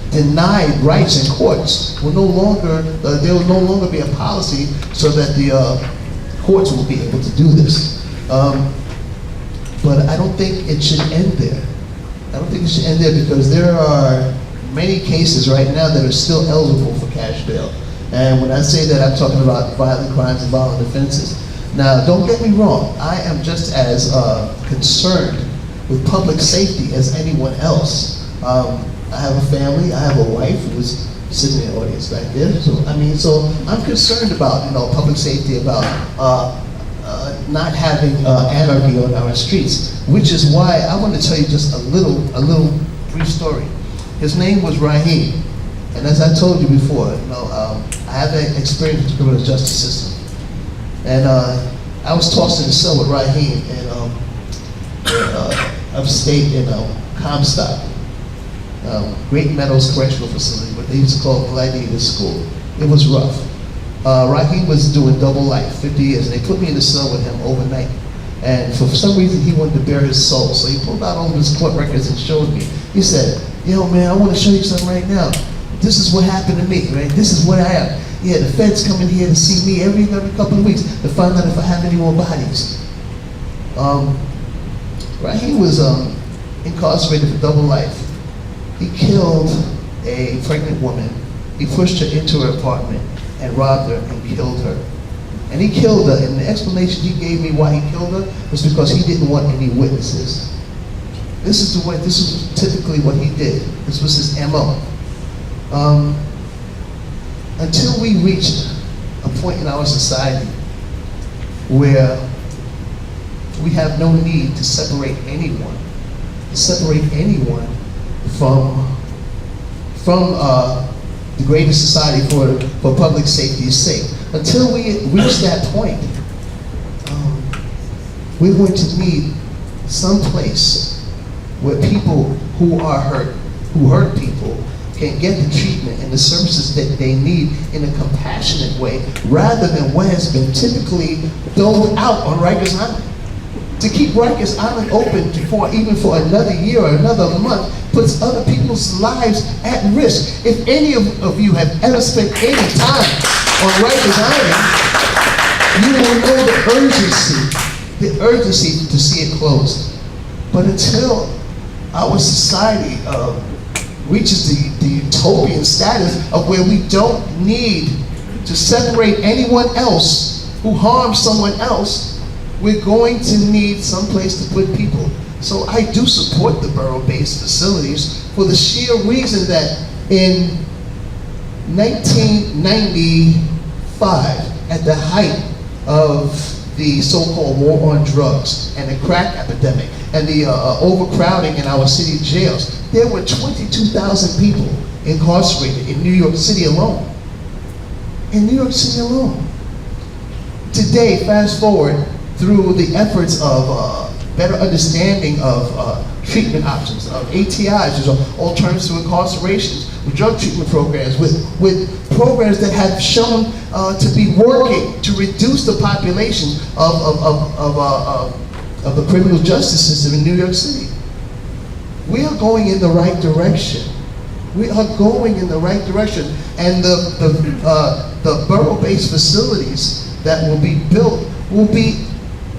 denied rights in courts, will no longer, there will no longer be a policy so that the courts will be able to do this. But I don't think it should end there. I don't think it should end there because there are many cases right now that are still eligible for cash bail. And when I say that, I'm talking about violent crimes and violent offenses. Now, don't get me wrong. I am just as concerned with public safety as anyone else. I have a family, I have a wife who is sitting in the audience back there. So I'm concerned about, public safety, about not having anarchy on our streets, which is why I want to tell you just a little brief story. His name was Raheem, and as I told you before, I have that experience with the criminal justice system, and I was tossed in the cell with Raheem in upstate in Comstock, Great Meadows Correctional Facility, what they used to call Gladiator School. It was rough. Raheem was doing double life, 50 years, and they put me in the cell with him overnight. And for some reason, he wanted to bare his soul, so he pulled out all of his court records and showed me. He said, "Yo, man, I want to show you something right now. This is what happened to me, right? This is what I am. Yeah, the feds come in here to see me every couple of weeks to find out if I have any more bodies." Raheem was incarcerated for double life. He killed a pregnant woman. He pushed her into her apartment and robbed her and killed her. And he killed her, and the explanation he gave me why he killed her was because he didn't want any witnesses. This is typically what he did. This was his MO. Until we reached a point in our society where we have no need to separate anyone from the greater society for public safety's sake. Until we reach that point, we're going to need some place where people who are hurt, who hurt people, can get the treatment and the services that they need in a compassionate way, rather than what has been typically doled out on Rikers Island. To keep Rikers Island open even for another year or another month puts other people's lives at risk. If any of you have ever spent any time on Rikers Island, you will know the urgency to see it closed. But until our society reaches the utopian status of where we don't need to separate anyone else who harms someone else, we're going to need some place to put people. So I do support the borough-based facilities for the sheer reason that in 1995, at the height of the so-called war on drugs and the crack epidemic and the overcrowding in our city jails, there were 22,000 people incarcerated in New York City alone. In New York City alone. Today, fast forward, through the efforts of better understanding of treatment options, of ATIs, which are alternatives to incarceration, with drug treatment programs, with programs that have shown to be working to reduce the population of the criminal justice system in New York City. We are going in the right direction. We are going in the right direction, and the borough-based facilities that will be built will be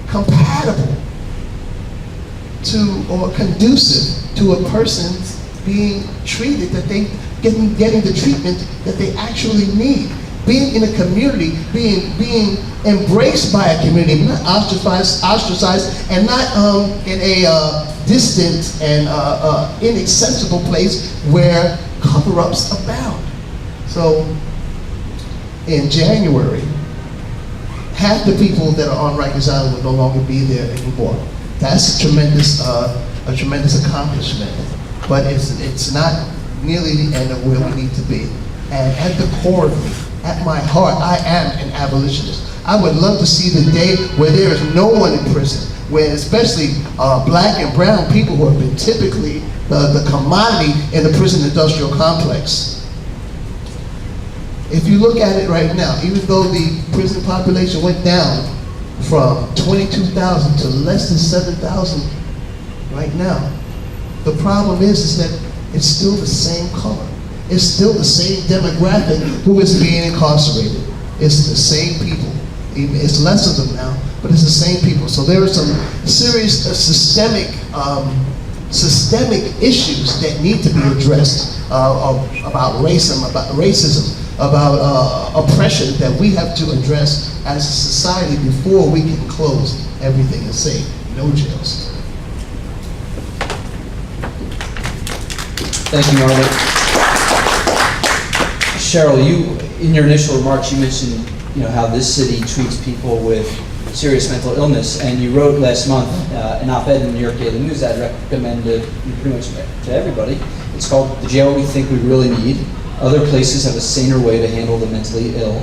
compatible to or conducive to a person being treated, that they getting the treatment that they actually need, being in a community, being embraced by a community, not ostracized, and not in a distant and inaccessible place where cover-ups abound. So in January, half the people that are on Rikers Island will no longer be there anymore. That's a tremendous accomplishment, but it's not nearly the end of where we need to be. And at the core of me, at my heart, I am an abolitionist. I would love to see the day where there is no one in prison, where especially black and brown people who have been typically the commodity in the prison industrial complex. If you look at it right now, even though the prison population went down from 22,000 to less than 7,000 right now, the problem is that it's still the same color. It's still the same demographic who is being incarcerated. It's the same people. It's less of them now, but it's the same people. So there are some serious systemic issues that need to be addressed about racism, about oppression that we have to address as a society before we can close everything and say no jails. Thank you, Marvin. Cheryl, you, in your initial remarks, you mentioned, how this city treats people with serious mental illness, and you wrote last month an op-ed in the New York Daily News that I recommend pretty much to everybody. It's called "The Jail We Think We Really Need. Other Places Have a Saner Way to Handle the Mentally Ill."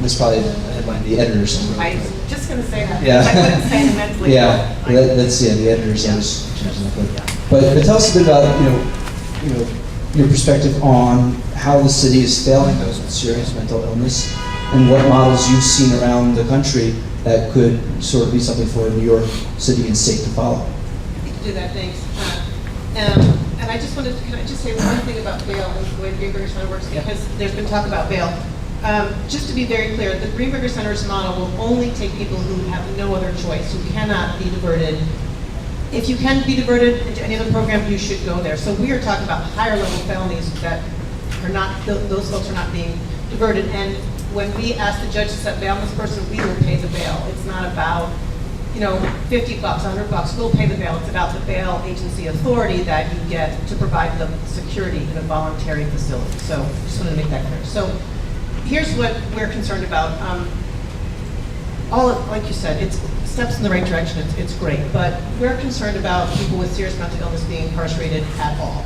This is probably the headline, the editors. I was just going to say that. Yeah. I wouldn't say the mentally Yeah, ill. that's the editors. I was changing that. But tell us a bit about your perspective on how the city is failing those with serious mental illness, and what models you've seen around the country that could sort of be something for New York City and state to follow. You can do that, thanks. And I just wanted to, can I just say one thing about bail and the way the Greenburger Center works, because there's been talk about bail. Just to be very clear, the Greenburger Center's model will only take people who have no other choice, who cannot be diverted. If you can be diverted into any other program, you should go there. So we are talking about higher level felonies that are not, those folks are not being diverted. And when we ask the judge to set bail on this person, we will pay the bail. It's not about, $50, $100, we'll pay the bail. It's about the bail agency authority that you get to provide the security in a voluntary facility. So just wanted to make that clear. So here's what we're concerned about. Like you said, it's steps in the right direction, it's great, but we're concerned about people with serious mental illness being incarcerated at all.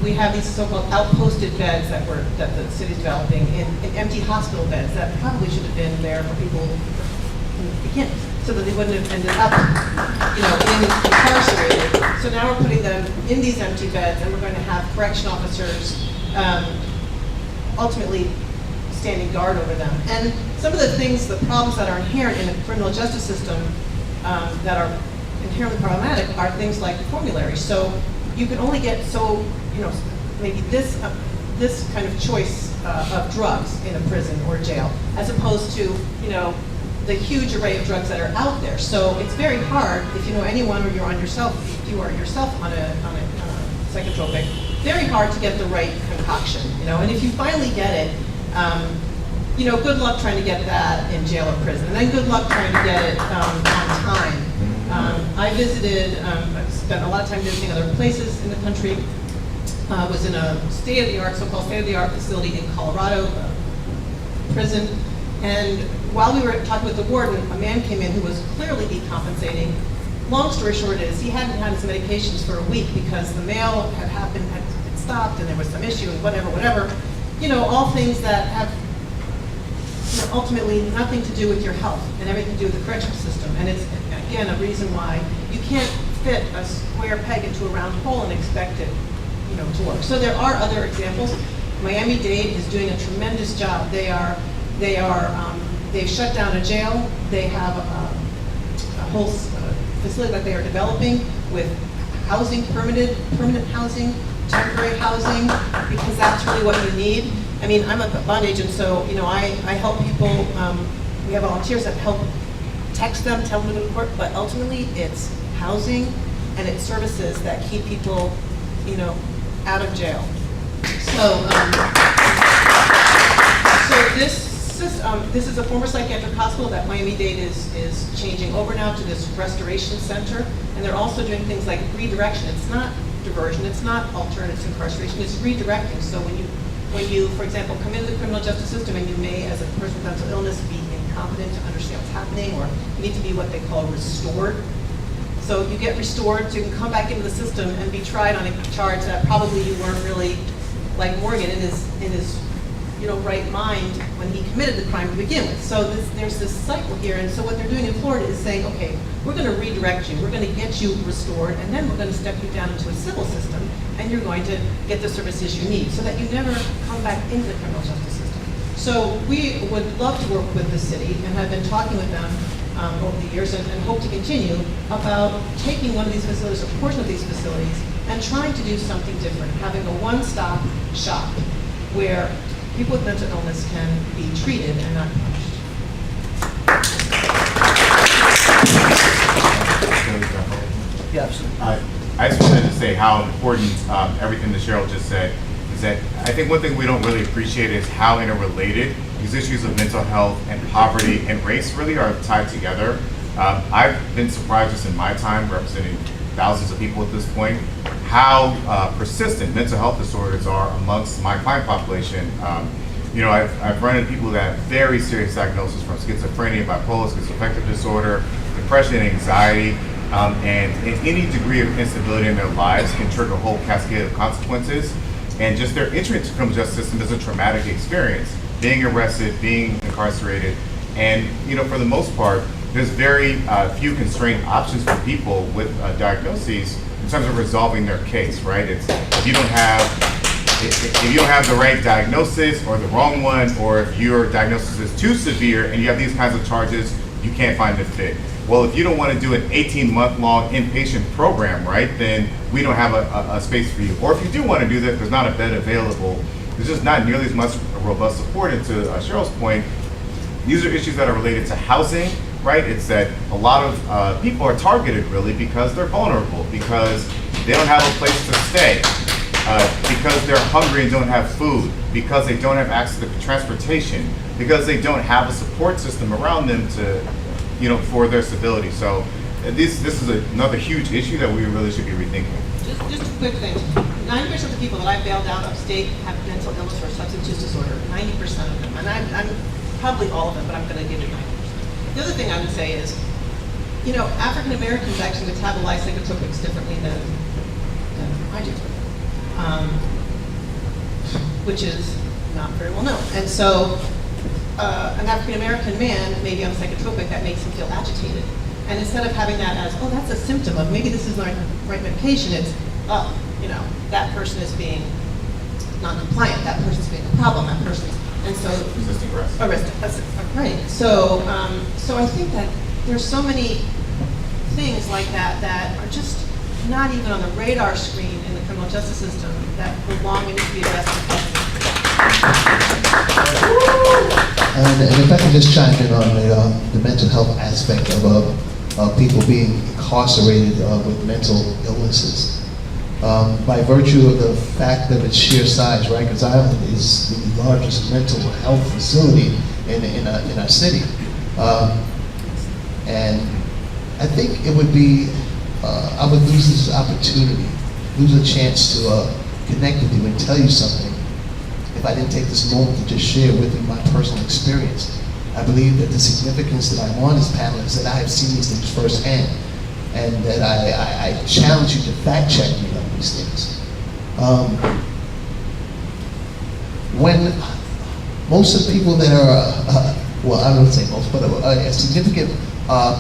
We have these so-called outposted beds that the city's developing in empty hospital beds that probably should have been there for people from the beginning, so that they wouldn't have ended up, being incarcerated. So now we're putting them in these empty beds, and we're going to have correction officers ultimately standing guard over them. And some of the things, the problems that are inherent in the criminal justice system that are inherently problematic are things like formularies. So you can only get maybe this kind of choice of drugs in a prison or jail, as opposed to, the huge array of drugs that are out there. So it's very hard, if you know anyone or if you are yourself on a psychotropic, very hard to get the right concoction, and if you finally get it, good luck trying to get that in jail or prison, and then good luck trying to get it on time. I visited, I've spent a lot of time visiting other places in the country, was in a state-of-the-art, so-called state-of-the-art facility in Colorado, prison, and while we were talking with the warden, a man came in who was clearly decompensating. Long story short is, he hadn't had his medications for a week because the mail had stopped and there was some issue and whatever, all things that have ultimately nothing to do with your health and everything to do with the correctional system. And it's, again, a reason why you can't fit a square peg into a round hole and expect it, to work. So there are other examples. Miami-Dade is doing a tremendous job. They've shut down a jail. They have a whole facility that they are developing with housing, permanent housing, temporary housing, because that's really what you need. I mean, I'm a bond agent, so I help people. We have volunteers that help text them, tell them to go to court, but ultimately it's housing and it's services that keep people, out of jail. So, this is a former psychiatric hospital that Miami-Dade is changing over now to this restoration center, and they're also doing things like redirection. It's not diversion, it's not alternative incarceration, it's redirecting. So when you, for example, come into the criminal justice system and you may, as a person with mental illness, be incompetent to understand what's happening, or you need to be what they call restored. So you get restored, so you can come back into the system and be tried on a charge that probably you weren't really, like Morgan, in his right mind when he committed the crime to begin with. So there's this cycle here, and so what they're doing in Florida is saying, okay, we're going to redirect you, we're going to get you restored, and then we're going to step you down into a civil system, and you're going to get the services you need, so that you never come back into the criminal justice system. So we would love to work with the city, and have been talking with them over the years, and hope to continue, about taking one of these facilities, or a portion of these facilities, and trying to do something different, having a one-stop shop where people with mental illness can be treated and not punished. Yeah, absolutely. I just wanted to say how important everything that Cheryl just said is that I think one thing we don't really appreciate is how interrelated these issues of mental health and poverty and race really are tied together. I've been surprised just in my time representing thousands of people at this point, how persistent mental health disorders are amongst my client population. I've run into people that have very serious diagnoses from schizophrenia, bipolar, schizoaffective disorder, depression, and anxiety, and any degree of instability in their lives can trigger a whole cascade of consequences. And just their entry into the criminal justice system is a traumatic experience. Being arrested, being incarcerated, and for the most part, there's very few constrained options for people with diagnoses in terms of resolving their case. Right? It's if you don't have the right diagnosis or the wrong one, or if your diagnosis is too severe and you have these kinds of charges, you can't find a fit. Well, if you don't want to do an 18-month-long inpatient program, right, then we don't have a space for you. Or if you do want to do that, there's not a bed available. There's just not nearly as much robust support. And to Cheryl's point, these are issues that are related to housing, right? It's that a lot of people are targeted really because they're vulnerable, because they don't have a place to stay, because they're hungry and don't have food, because they don't have access to transportation, because they don't have a support system around them to, for their stability. So this is another huge issue that we really should be rethinking. Just a quick thing. 90% of the people that I bailed out upstate have mental illness or substance use disorder. 90% of them. And I'm probably all of them, but I'm going to give it 90%. The other thing I would say is, African Americans actually metabolize psychotropics differently than I do, which is not very well known. And so an African American man may be on a psychotropic that makes him feel agitated. And instead of having that as, oh, that's a symptom of maybe this is not the right medication, it's, oh, that person is being non-compliant, that person's being a problem, that person's, and so Resisting arrest. That's right. So I think that there's so many things like that are just not even on the radar screen in the criminal justice system that belong and need to be addressed. And if I can just chime in on the mental health aspect of people being incarcerated with mental illnesses. By virtue of the fact of its sheer size, Rikers Island is the largest mental health facility in our city. And I think it would be, I would lose this opportunity, lose a chance to connect with you and tell you something if I didn't take this moment to just share with you my personal experience. I believe that the significance that I'm on this panel is that I have seen these things firsthand, and that I challenge you to fact check me on these things. When most of the people that are, well, I don't say most, but a significant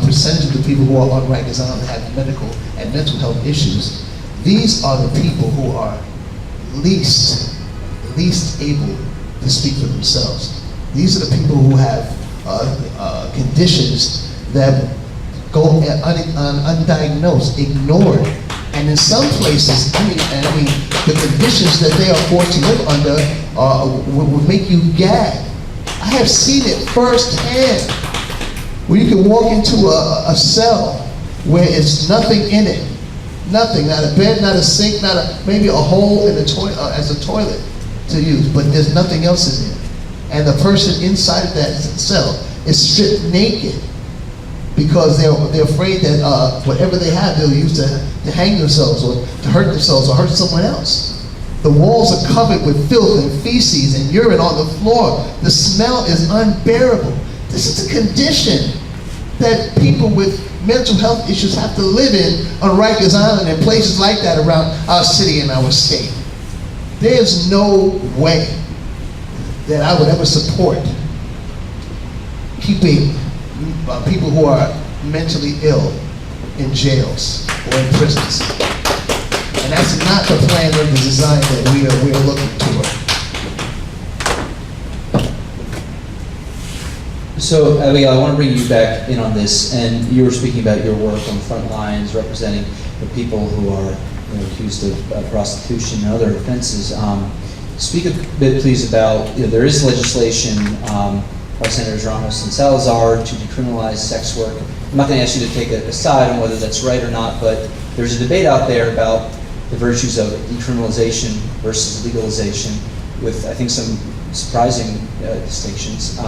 percentage of the people who are on Rikers Island have medical and mental health issues, these are the people who are least able to speak for themselves. These are the people who have conditions that go undiagnosed, ignored, and in some places, I mean, the conditions that they are forced to live under will make you gag. I have seen it firsthand, where you can walk into a cell where it's nothing in it, nothing, not a bed, not a sink, maybe a hole in the toilet as a toilet to use, but there's nothing else in there. And the person inside of that cell is stripped naked because they're afraid that whatever they have, they'll use to hang themselves or to hurt themselves or hurt someone else. The walls are covered with filth and feces and urine on the floor. The smell is unbearable. This is a condition that people with mental health issues have to live in on Rikers Island and places like that around our city and our state. There's no way that I would ever support keeping people who are mentally ill in jails or in prisons. And that's not the plan or the design that we are looking toward. So, Abigail, I want to bring you back in on this, and you were speaking about your work on the front lines, representing the people who are accused of prostitution and other offenses. Speak a bit, please, about, there is legislation by Senators Ramos and Salazar to decriminalize sex work. I'm not going to ask you to take a side on whether that's right or not, but there's a debate out there about the virtues of decriminalization versus legalization, with, I think, some surprising distinctions.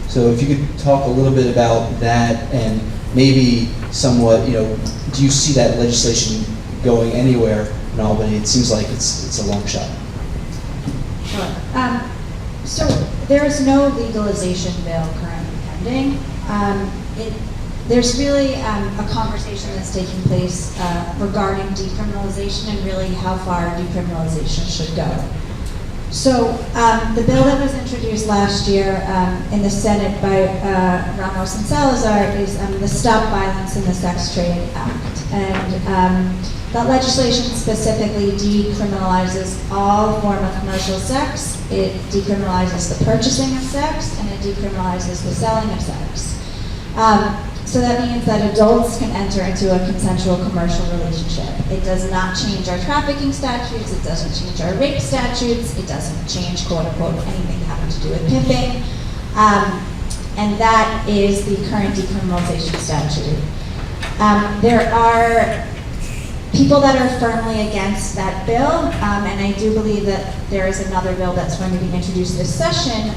So if you could talk a little bit about that, and maybe somewhat, do you see that legislation going anywhere in Albany? It seems like it's a long shot. Sure. So there is no legalization bill currently pending. There's really a conversation that's taking place regarding decriminalization and really how far decriminalization should go. So the bill that was introduced last year in the Senate by Ramos and Salazar is the Stop Violence in the Sex Trade Act. And that legislation specifically decriminalizes all form of commercial sex. It decriminalizes the purchasing of sex, and it decriminalizes the selling of sex. So that means that adults can enter into a consensual commercial relationship. It does not change our trafficking statutes, it doesn't change our rape statutes, it doesn't change, quote unquote, anything having to do with pimping. And that is the current decriminalization statute. There are people that are firmly against that bill, and I do believe that there is another bill that's going to be introduced this session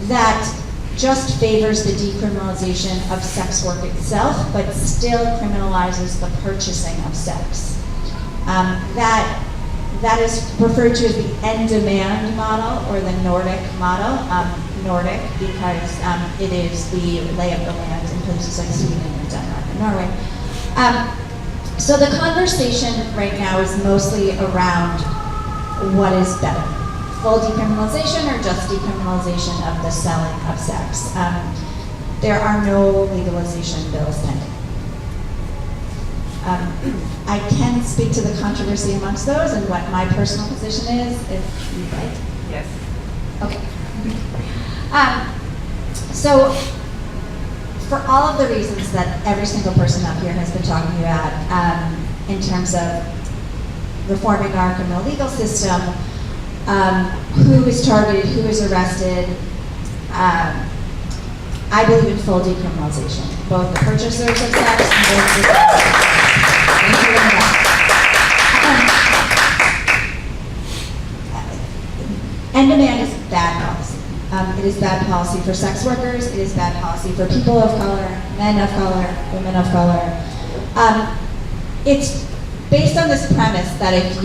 that just favors the decriminalization of sex work itself, but still criminalizes the purchasing of sex. That is referred to as the end-demand model or the Nordic model. Nordic because it is the lay of the land in places like Sweden and Denmark and Norway. So the conversation right now is mostly around what is better. Full decriminalization or just decriminalization of the selling of sex. There are no legalization bills pending. I can speak to the controversy amongst those and what my personal position is, if you'd like. Yes. Okay. So, for all of the reasons that every single person up here has been talking about, in terms of reforming our criminal legal system, who is targeted, who is arrested, I believe in full decriminalization, both the purchasers of sex and both the end demand is bad policy. It is bad policy for sex workers, it is bad policy for people of color, men of color, women of color. It's based on this premise that if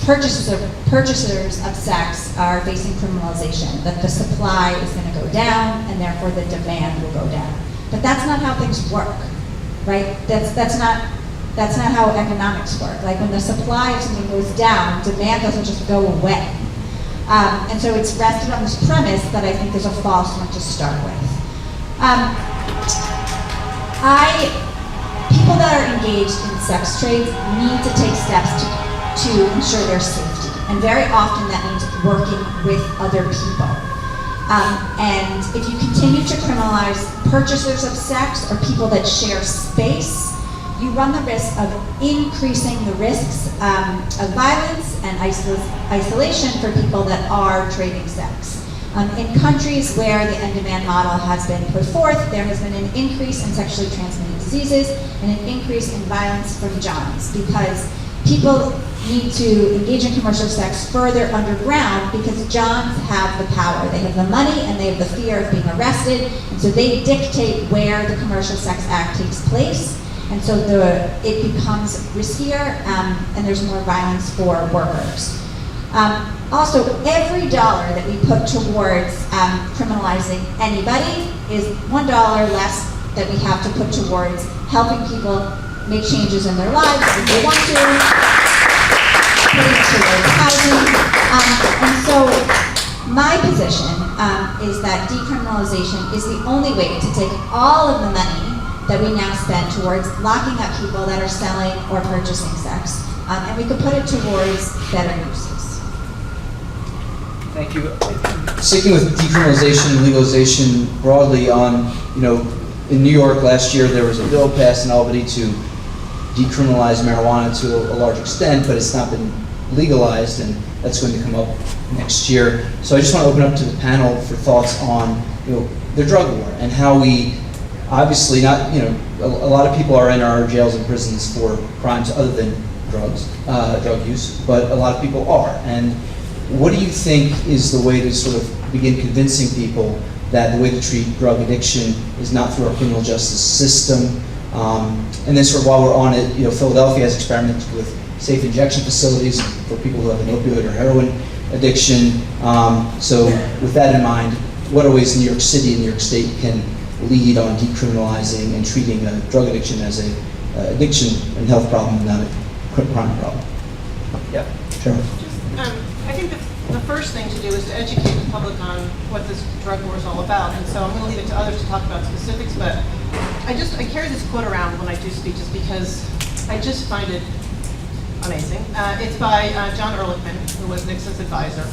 purchasers of sex are facing criminalization, that the supply is going to go down and therefore the demand will go down. But that's not how things work, right? That's not how economics work. Like when the supply of something goes down, demand doesn't just go away. And so it's rested on this premise that I think is a false one to start with. People that are engaged in sex trades need to take steps to ensure their safety. And very often that means working with other people. And if you continue to criminalize purchasers of sex or people that share space, you run the risk of increasing the risks of violence and isolation for people that are trading sex. In countries where the end-demand model has been put forth, there has been an increase in sexually transmitted diseases and an increase in violence from johns because people need to engage in commercial sex further underground because johns have the power. They have the money and they have the fear of being arrested, and so they dictate where the commercial sex act takes place. And so it becomes riskier and there's more violence for workers. Also, every dollar that we put towards criminalizing anybody is $1 less that we have to put towards helping people make changes in their lives if they want to, putting it towards housing. And so my position is that decriminalization is the only way to take all of the money that we now spend towards locking up people that are selling or purchasing sex, and we could put it towards better uses. Thank you. Sticking with decriminalization and legalization broadly in New York last year there was a bill passed in Albany to decriminalize marijuana to a large extent, but it's not been legalized, and that's going to come up next year. So I just want to open up to the panel for thoughts on the drug war and how we obviously not, a lot of people are in our jails and prisons for crimes other than drug use, but a lot of people are. And what do you think is the way to sort of begin convincing people that the way to treat drug addiction is not through our criminal justice system. And then sort of while we're on it, Philadelphia has experimented with safe injection facilities for people who have an opioid or heroin addiction. So with that in mind, what are ways New York City and New York State can lead on decriminalizing and treating drug addiction as a addiction and health problem and not a crime problem? Yeah, Cheryl. I think the first thing to do is to educate the public on what this drug war is all about. And so I'm going to leave it to others to talk about specifics, but I carry this quote around when I do speak just because I just find it amazing. It's by John Ehrlichman, who was Nixon's advisor.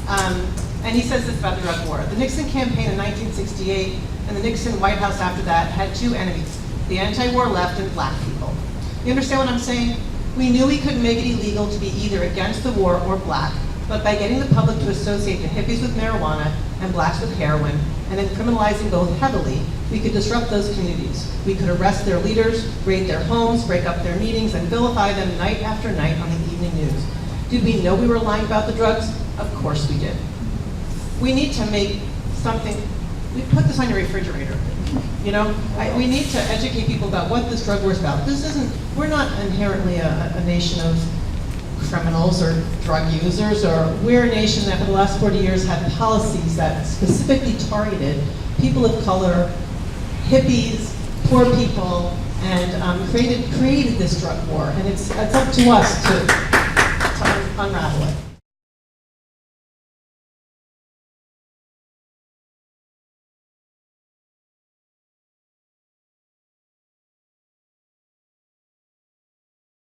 And he says this about the drug war. The Nixon campaign in 1968 and the Nixon White House after that had two enemies, the anti-war left and black people. You understand what I'm saying? We knew we couldn't make it illegal to be either against the war or black, but by getting the public to associate the hippies with marijuana and blacks with heroin, and then criminalizing both heavily, we could disrupt those communities. We could arrest their leaders, raid their homes, break up their meetings, and vilify them night after night on the evening news. Did we know we were lying about the drugs? Of course we did. We need to make something, we put this on your refrigerator. We need to educate people about what this drug war is about. We're not inherently a nation of criminals or drug users, or we're a nation that for the last 40 years had policies that specifically targeted people of color, hippies, poor people, and created this drug war. And it's up to us to